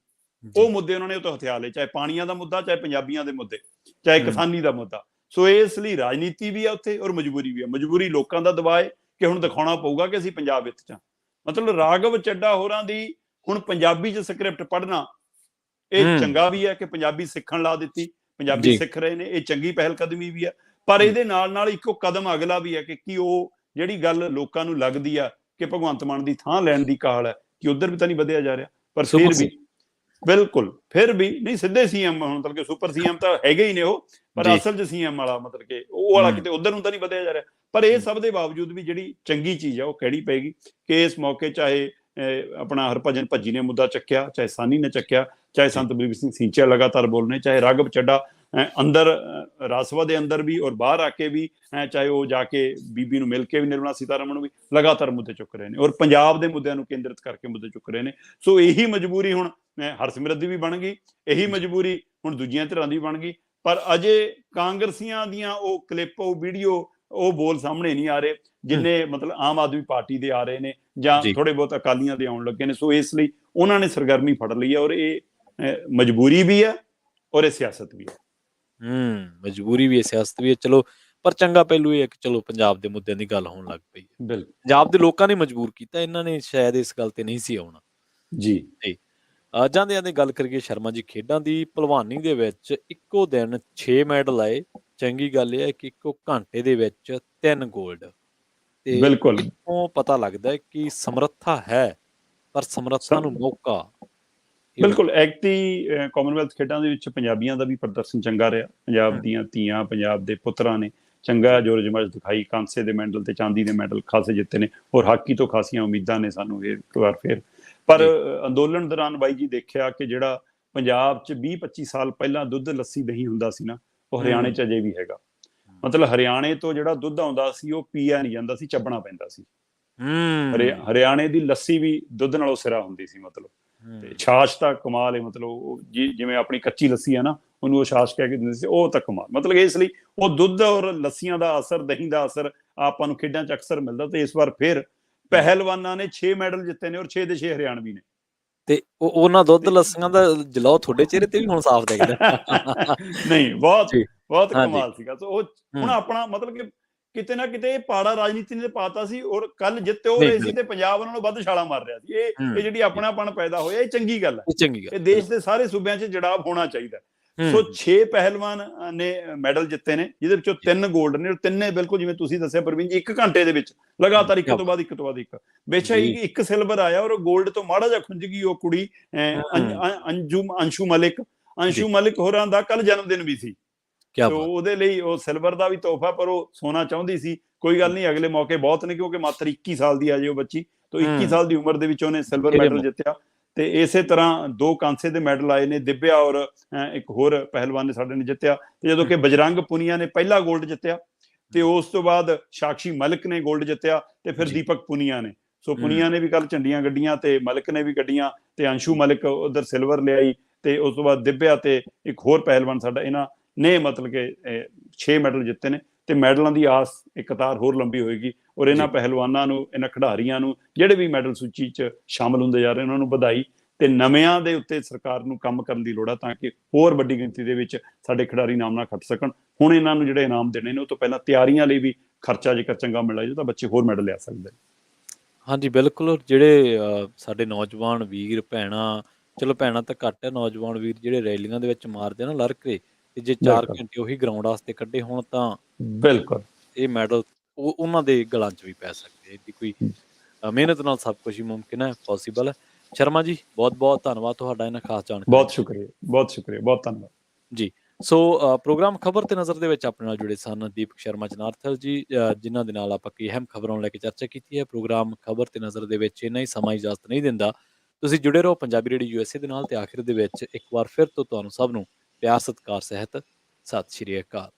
ਉਹ ਮੁੱਦੇ ਉਹਨਾਂ ਨੇ ਉਹ ਤੋਂ ਹਥਿਆ ਲਏ, ਚਾਹੇ ਪਾਣੀਆਂ ਦਾ ਮੁੱਦਾ, ਚਾਹੇ ਪੰਜਾਬੀਆਂ ਦੇ ਮੁੱਦੇ, ਚਾਹੇ ਕਿਸਾਨੀ ਦਾ ਮੁੱਦਾ। ਸੋ ਇਸ ਲਈ ਰਾਜਨੀਤੀ ਵੀ ਆ ਉੱਥੇ ਔਰ ਮਜਬੂਰੀ ਵੀ ਆ। ਮਜਬੂਰੀ ਲੋਕਾਂ ਦਾ ਦਬਾਅ ਹੈ ਕਿ ਹੁਣ ਦਿਖਾਉਣਾ ਪਊਗਾ ਕਿ ਅਸੀਂ ਪੰਜਾਬ ਵਿੱਚ ਚ। ਮਤਲਬ ਰਾਘਵ ਚੱਡਾ ਹੋਰਾਂ ਦੀ ਹੁਣ ਪੰਜਾਬੀ ਚ ਸਕ੍ਰਿਪਟ ਪੜ੍ਹਨਾ ਇਹ ਚੰਗਾ ਵੀ ਹੈ ਕਿ ਪੰਜਾਬੀ ਸਿੱਖਣ ਲਾ ਦਿੱਤੀ, ਪੰਜਾਬੀ ਸਿੱਖ ਰਹੇ ਨੇ, ਇਹ ਚੰਗੀ ਪਹਿਲ ਕਦਮੀ ਵੀ ਆ। ਪਰ ਇਹਦੇ ਨਾਲ ਨਾਲ ਇੱਕੋ ਕਦਮ ਅਗਲਾ ਵੀ ਹੈ ਕਿ ਉਹ ਜਿਹੜੀ ਗੱਲ ਲੋਕਾਂ ਨੂੰ ਲੱਗਦੀ ਆ ਕਿ ਭਗਵੰਤ ਮਾਨ ਦੀ ਥਾਂ ਲੈਣ ਦੀ ਕਾਹਲ ਹੈ, ਕਿ ਉਧਰ ਵੀ ਤਾਂ ਨਹੀਂ ਵਧਿਆ ਜਾ ਰਿਹਾ। ਪਰ ਫਿਰ ਵੀ ਬਿਲਕੁਲ ਫਿਰ ਵੀ ਨਹੀਂ, ਸਿੱਧੇ ਸੀਐਮ ਹੁਣ ਮਤਲਬ ਕਿ ਸੁਪਰ ਸੀਐਮ ਤਾਂ ਹੈਗੇ ਹੀ ਨੇ ਉਹ, ਪਰ ਅਸਲ 'ਚ ਸੀਐਮ ਵਾਲਾ ਮਤਲਬ ਕਿ ਉਹ ਵਾਲਾ ਕਿਤੇ ਉਧਰ ਨੂੰ ਤਾਂ ਨਹੀਂ ਵਧਿਆ ਜਾ ਰਿਹਾ। ਪਰ ਇਹ ਸਭ ਦੇ ਬਾਵਜੂਦ ਵੀ ਜਿਹੜੀ ਚੰਗੀ ਚੀਜ਼ ਆ ਉਹ ਕਿਹੜੀ ਪਏਗੀ ਕਿ ਇਸ ਮੌਕੇ ਚਾਹੇ ਆਪਣਾ ਹਰਭਜਨ ਭੱਜੀ ਨੇ ਮੁੱਦਾ ਚੱਕਿਆ, ਚਾਹੇ ਸਾਨੀ ਨੇ ਚੱਕਿਆ, ਚਾਹੇ ਸੰਤ ਬਲਬੀਰ ਸਿੰਘ ਸਿੰਚਿਆ ਲਗਾਤਾਰ ਬੋਲ ਰਹੇ, ਚਾਹੇ ਰਾਘਵ ਚੱਡਾ ਅੰਦਰ ਰਾਜ ਸਭਾ ਦੇ ਅੰਦਰ ਵੀ ਔਰ ਬਾਹਰ ਆ ਕੇ ਵੀ, ਚਾਹੇ ਉਹ ਜਾ ਕੇ ਬੀਬੀ ਨੂੰ ਮਿਲ ਕੇ ਵੀ, ਨਿਰਮਲਾ ਸੀਤਾਰਮਨ ਨੂੰ ਵੀ ਲਗਾਤਾਰ ਮੁੱਦੇ ਚੁੱਕ ਰਹੇ ਨੇ ਔਰ ਪੰਜਾਬ ਦੇ ਮੁੱਦਿਆਂ ਨੂੰ ਕੇਂਦਰਿਤ ਕਰਕੇ ਮੁੱਦੇ ਚੁੱਕ ਰਹੇ ਨੇ। ਸੋ ਇਹੀ ਮਜਬੂਰੀ ਹੁਣ ਹਰਸਿਮਰਤ ਦੀ ਵੀ ਬਣ ਗਈ, ਇਹੀ ਮਜਬੂਰੀ ਹੁਣ ਦੂਜੀਆਂ ਧਿਰਾਂ ਦੀ ਬਣ ਗਈ। ਪਰ ਅਜੇ ਕਾਂਗਰਸੀਆਂ ਦੀਆਂ ਉਹ ਕਲਿੱਪ, ਉਹ ਵੀਡੀਓ, ਉਹ ਬੋਲ ਸਾਹਮਣੇ ਨਹੀਂ ਆ ਰਹੇ ਜਿੰਨੇ ਮਤਲਬ ਆਮ ਆਦਮੀ ਪਾਰਟੀ ਦੇ ਆ ਰਹੇ ਨੇ ਜਾਂ ਥੋੜੇ ਬਹੁਤ ਅਕਾਲੀਆਂ ਦੇ ਆਉਣ ਲੱਗੇ ਨੇ। ਸੋ ਇਸ ਲਈ ਉਹਨਾਂ ਨੇ ਸਰਗਰਮੀ ਫੜ ਲਈ ਹੈ ਔਰ ਇਹ ਮਜਬੂਰੀ ਵੀ ਹੈ ਔਰ ਇਹ ਸਿਆਸਤ ਵੀ ਹੈ। ਮਜਬੂਰੀ ਵੀ ਹੈ, ਸਿਆਸਤ ਵੀ ਹੈ। ਚਲੋ, ਪਰ ਚੰਗਾ ਪਹਿਲੂ ਇਹ ਹੈ ਕਿ ਚਲੋ ਪੰਜਾਬ ਦੇ ਮੁੱਦਿਆਂ ਦੀ ਗੱਲ ਹੋਣ ਲੱਗ ਪਈ ਹੈ। ਬਿਲਕੁਲ ਪੰਜਾਬ ਦੇ ਲੋਕਾਂ ਨੇ ਮਜਬੂਰ ਕੀਤਾ, ਇਹਨਾਂ ਨੇ ਸ਼ਾਇਦ ਇਸ ਗੱਲ ਤੇ ਨਹੀਂ ਸੀ ਆਉਣਾ। ਜੀ ਜਾਂਦੇ ਜਾਂਦੇ ਗੱਲ ਕਰੀਏ ਸ਼ਰਮਾ ਜੀ, ਖੇਡਾਂ ਦੀ ਭਲਵਾਨੀ ਦੇ ਵਿੱਚ ਇੱਕੋ ਦਿਨ 6 ਮੈਡਲ ਆਏ। ਚੰਗੀ ਗੱਲ ਇਹ ਹੈ ਕਿ ਇੱਕੋ ਘੰਟੇ ਦੇ ਵਿੱਚ 3 ਗੋਲਡ। ਤੇ ਬਿਲਕੁਲ ਇੱਥੋਂ ਪਤਾ ਲੱਗਦਾ ਹੈ ਕਿ ਸਮਰੱਥਾ ਹੈ, ਪਰ ਸਮਰੱਥਾ ਨੂੰ ਮੌਕਾ। ਬਿਲਕੁਲ ਐਕਟੀ ਕਾਮਨਵੈਲਥ ਖੇਡਾਂ ਦੇ ਵਿੱਚ ਪੰਜਾਬੀਆਂ ਦਾ ਵੀ ਪ੍ਰਦਰਸ਼ਨ ਚੰਗਾ ਰਿਹਾ। ਪੰਜਾਬ ਦੀਆਂ ਧੀਆਂ, ਪੰਜਾਬ ਦੇ ਪੁੱਤਰਾਂ ਨੇ ਚੰਗਾ ਜੋਰ ਜਮਾਇਸ਼ ਦਿਖਾਈ। ਕਾਂਸੇ ਦੇ ਮੈਡਲ ਤੇ ਚਾਂਦੀ ਦੇ ਮੈਡਲ ਖਾਸੇ ਜਿੱਤੇ ਨੇ ਔਰ ਹਾਕੀ ਤੋਂ ਖਾਸੀਆਂ ਉਮੀਦਾਂ ਨੇ ਸਾਨੂੰ ਇਹ ਇੱਕ ਵਾਰ ਫੇਰ। ਪਰ ਅੰਦੋਲਨ ਦੌਰਾਨ ਬਾਈ ਜੀ ਦੇਖਿਆ ਕਿ ਜਿਹੜਾ ਪੰਜਾਬ 'ਚ 20-25 ਸਾਲ ਪਹਿਲਾਂ ਦੁੱਧ, ਲੱਸੀ, ਦਹੀਂ ਹੁੰਦਾ ਸੀ ਨਾ, ਉਹ ਹਰਿਆਣੇ 'ਚ ਅਜੇ ਵੀ ਹੈਗਾ। ਮਤਲਬ ਹਰਿਆਣੇ ਤੋਂ ਜਿਹੜਾ ਦੁੱਧ ਆਉਂਦਾ ਸੀ ਉਹ ਪੀਆ ਨਹੀਂ ਜਾਂਦਾ ਸੀ, ਚੱਬਣਾ ਪੈਂਦਾ ਸੀ। ਹਰਿਆਣੇ ਦੀ ਲੱਸੀ ਵੀ ਦੁੱਧ ਨਾਲੋਂ ਸਿਰਾ ਹੁੰਦੀ ਸੀ। ਮਤਲਬ ਤੇ ਛਾਛ ਤਾਂ ਕਮਾਲ ਹੈ। ਮਤਲਬ ਜਿਵੇਂ ਆਪਣੀ ਕੱਚੀ ਲੱਸੀ ਹੈ ਨਾ, ਉਹਨੂੰ ਉਹ ਛਾਛ ਕਹਿ ਕੇ ਦਿੰਦੇ ਸੀ, ਉਹ ਤਾਂ ਕਮਾਲ। ਮਤਲਬ ਇਸ ਲਈ ਉਹ ਦੁੱਧ ਔਰ ਲੱਸੀਆਂ ਦਾ ਅਸਰ, ਦਹੀਂ ਦਾ ਅਸਰ ਆਪਾਂ ਨੂੰ ਖੇਡਾਂ 'ਚ ਅਕਸਰ ਮਿਲਦਾ। ਤੇ ਇਸ ਵਾਰ ਫਿਰ ਪਹਿਲਵਾਨਾਂ ਨੇ 6 ਮੈਡਲ ਜਿੱਤੇ ਨੇ ਔਰ 6 ਦੇ 6 ਹਰਿਆਣਵੀ ਨੇ। ਤੇ ਉਹਨਾਂ ਦੁੱਧ ਲੱਸੀਆਂ ਦਾ ਜਲਾਓ ਤੁਹਾਡੇ ਚਿਹਰੇ ਤੇ ਵੀ ਹੁਣ ਸਾਫ਼ ਦਿਖਦਾ। ਨਹੀਂ, ਬਹੁਤ ਕਮਾਲ ਸੀਗਾ। ਸੋ ਉਹ ਹੁਣ ਆਪਣਾ ਮਤਲਬ ਕਿ ਕਿਤੇ ਨਾ ਕਿਤੇ ਪਾੜਾ ਰਾਜਨੀਤੀ ਨੇ ਪਾਤਾ ਸੀ ਔਰ ਕੱਲ ਜਿੱਤੇ ਹੋ ਰਹੇ ਸੀ ਤੇ ਪੰਜਾਬ ਉਹਨਾਂ ਨੂੰ ਵੱਧ ਛਾਲਾਂ ਮਾਰ ਰਿਹਾ ਸੀ। ਇਹ ਜਿਹੜੀ ਆਪਣਾਪਣ ਪੈਦਾ ਹੋਇਆ, ਇਹ ਚੰਗੀ ਗੱਲ ਹੈ। ਇਹ ਦੇਸ਼ ਦੇ ਸਾਰੇ ਸੂਬਿਆਂ 'ਚ ਜੜਾਵ ਹੋਣਾ ਚਾਹੀਦਾ। ਸੋ 6 ਪਹਿਲਵਾਨ ਨੇ ਮੈਡਲ ਜਿੱਤੇ ਨੇ, ਜਿਹਦੇ ਵਿੱਚੋਂ 3 ਗੋਲਡ ਨੇ। ਤਿੰਨੇ ਬਿਲਕੁਲ ਜਿਵੇਂ ਤੁਸੀਂ ਦੱਸਿਆ ਪ੍ਰਵੀਨ ਜੀ, 1 ਘੰਟੇ ਦੇ ਵਿੱਚ ਲਗਾਤਾਰ ਇੱਕ ਤੋਂ ਬਾਅਦ ਇੱਕ ਤੋਂ ਬਾਅਦ ਇੱਕ। ਬੇਸ਼ੱਕ ਇੱਕ ਸਿਲਵਰ ਆਇਆ ਔਰ ਗੋਲਡ ਤੋਂ ਮਾੜਾ ਜਿਹਾ ਖੁੰਝ ਗਈ ਉਹ ਕੁੜੀ ਅੰਸ਼ੂ ਮਲਿਕ ਹੋਰਾਂ ਦਾ ਕੱਲ ਜਨਮ ਦਿਨ ਵੀ ਸੀ। ਸੋ ਉਹਦੇ ਲਈ ਉਹ ਸਿਲਵਰ ਦਾ ਵੀ ਤੋਹਫਾ, ਪਰ ਉਹ ਸੋਨਾ ਚਾਹੁੰਦੀ ਸੀ। ਕੋਈ ਗੱਲ ਨਹੀਂ, ਅਗਲੇ ਮੌਕੇ ਬਹੁਤ ਨੇ, ਕਿਉਂਕਿ ਮਾਤਰ 21 ਸਾਲ ਦੀ ਆ ਜੇ ਉਹ ਬੱਚੀ। ਤੋਂ 21 ਸਾਲ ਦੀ ਉਮਰ ਦੇ ਵਿੱਚ ਉਹਨੇ ਸਿਲਵਰ ਮੈਡਲ ਜਿੱਤਿਆ। ਤੇ ਇਸੇ ਤਰ੍ਹਾਂ 2 ਕਾਂਸੇ ਦੇ ਮੈਡਲ ਆਏ ਨੇ, ਦਿਵਿਆ ਔਰ ਇੱਕ ਹੋਰ ਪਹਿਲਵਾਨ ਨੇ ਸਾਡੇ ਨੇ ਜਿੱਤਿਆ। ਤੇ ਜਦੋਂ ਕਿ ਬਜਰੰਗ ਪੁਨੀਆ ਨੇ ਪਹਿਲਾ ਗੋਲਡ ਜਿੱਤਿਆ ਤੇ ਉਸ ਤੋਂ ਬਾਅਦ ਸਾਕਸ਼ੀ ਮਲਿਕ ਨੇ ਗੋਲਡ ਜਿੱਤਿਆ ਤੇ ਫਿਰ ਦੀਪਕ ਪੁਨੀਆ ਨੇ। ਸੋ ਪੁਨੀਆ ਨੇ ਵੀ ਕੱਲ ਝੰਡੀਆਂ ਗੱਡੀਆਂ ਤੇ ਮਲਿਕ ਨੇ ਵੀ ਗੱਡੀਆਂ ਤੇ ਅੰਸ਼ੂ ਮਲਿਕ ਉਧਰ ਸਿਲਵਰ ਲਿਆਈ। ਤੇ ਉਸ ਤੋਂ ਬਾਅਦ ਦਿਵਿਆ ਤੇ ਇੱਕ ਹੋਰ ਪਹਿਲਵਾਨ ਸਾਡਾ, ਇਹਨਾਂ ਨੇ ਮਤਲਬ ਕਿ 6 ਮੈਡਲ ਜਿੱਤੇ ਨੇ। ਤੇ ਮੈਡਲਾਂ ਦੀ ਆਸ ਇੱਕ ਕਤਾਰ ਹੋਰ ਲੰਬੀ ਹੋਏਗੀ ਔਰ ਇਹਨਾਂ ਪਹਿਲਵਾਨਾਂ ਨੂੰ, ਇਹਨਾਂ ਖਿਡਾਰੀਆਂ ਨੂੰ, ਜਿਹੜੇ ਵੀ ਮੈਡਲ ਸੂਚੀ 'ਚ ਸ਼ਾਮਲ ਹੁੰਦੇ ਜਾ ਰਹੇ, ਉਹਨਾਂ ਨੂੰ ਵਧਾਈ। ਤੇ ਨਵਿਆਂ ਦੇ ਉੱਤੇ ਸਰਕਾਰ ਨੂੰ ਕੰਮ ਕਰਨ ਦੀ ਲੋੜ ਆ ਤਾਂ ਕਿ ਹੋਰ ਵੱਡੀ ਗਿਣਤੀ ਦੇ ਵਿੱਚ ਸਾਡੇ ਖਿਡਾਰੀ ਇਨਾਮ ਨਾਲ ਖੱਟ ਸਕਣ। ਹੁਣ ਇਹਨਾਂ ਨੂੰ ਜਿਹੜੇ ਇਨਾਮ ਦੇਣੇ ਨੇ ਉਹ ਤੋਂ ਪਹਿਲਾਂ ਤਿਆਰੀਆਂ ਲਈ ਵੀ ਖਰਚਾ ਜੇਕਰ ਚੰਗਾ ਮਿਲ ਜਾਏ ਤਾਂ ਬੱਚੇ ਹੋਰ ਮੈਡਲ ਲਿਆ ਸਕਦੇ ਨੇ। ਹਾਂਜੀ, ਬਿਲਕੁਲ। ਜਿਹੜੇ ਸਾਡੇ ਨੌਜਵਾਨ ਵੀਰ ਭੈਣਾਂ, ਚਲੋ ਭੈਣਾਂ ਤਾਂ ਘੱਟ ਹੈ, ਨੌਜਵਾਨ ਵੀਰ ਜਿਹੜੇ ਰੈਲੀਆਂ ਦੇ ਵਿੱਚ ਮਾਰਦੇ ਨਾ ਲੜਕੇ, ਤੇ ਜੇ 4 ਬਿਲਕੁਲ ਘੰਟੇ ਉਹੀ ਗਰਾਊਂਡ ਵਾਸਤੇ ਕੱਢੇ ਹੋਣ ਤਾਂ ਬਿਲਕੁਲ ਇਹ ਮੈਡਲ ਉਹਨਾਂ ਦੇ ਗਲਾਂ 'ਚ ਵੀ ਪੈ ਸਕਦੇ ਆ। ਇਹਦੀ ਕੋਈ ਮਿਹਨਤ ਨਾਲ ਸਭ ਕੁਝ ਹੀ ਮੁਮਕਿਨ ਹੈ, ਪੋਸੀਬਲ ਹੈ। ਸ਼ਰਮਾ ਜੀ, ਬਹੁਤ-ਬਹੁਤ ਧੰਨਵਾਦ ਤੁਹਾਡਾ ਇਹਨਾਂ ਖਾਸ ਜਾਣਕਾਰੀ ਬਹੁਤ ਲਈ। ਸ਼ੁਕਰੀਆ ਬਹੁਤ ਸ਼ੁਕਰੀਆ ਬਹੁਤ ਧੰਨਵਾਦ ਜੀ। ਸੋ ਪ੍ਰੋਗਰਾਮ ਖਬਰ ਤੇ ਨਜ਼ਰ ਦੇ ਵਿੱਚ ਆਪਣੇ ਨਾਲ ਜੁੜੇ ਸਨ ਦੀਪਕ ਸ਼ਰਮਾ ਜਨਾਰਥਲ ਜੀ, ਜਿਨ੍ਹਾਂ ਦੇ ਨਾਲ ਆਪਾਂ ਕਈ ਅਹਿਮ ਖਬਰਾਂ ਨੂੰ ਲੈ ਕੇ ਚਰਚਾ ਕੀਤੀ ਹੈ। ਪ੍ਰੋਗਰਾਮ ਖਬਰ ਤੇ ਨਜ਼ਰ ਦੇ ਵਿੱਚ ਇੰਨਾ ਹੀ ਸਮਾਂ ਇਜਾਜ਼ਤ ਨਹੀਂ ਦਿੰਦਾ। ਤੁਸੀਂ ਜੁੜੇ ਰਹੋ ਪੰਜਾਬੀ ਰੇਡੀਓ ਯੂਐਸਏ ਦੇ ਨਾਲ ਤੇ ਆਖਿਰ ਦੇ ਵਿੱਚ ਇੱਕ ਵਾਰ ਫਿਰ ਤੋਂ ਤੁਹਾਨੂੰ ਸਭ ਨੂੰ ਪਿਆਰ ਸਤਿਕਾਰ ਸਹਿਤ ਸਤਿ ਸ਼੍ਰੀ ਅਕਾਲ।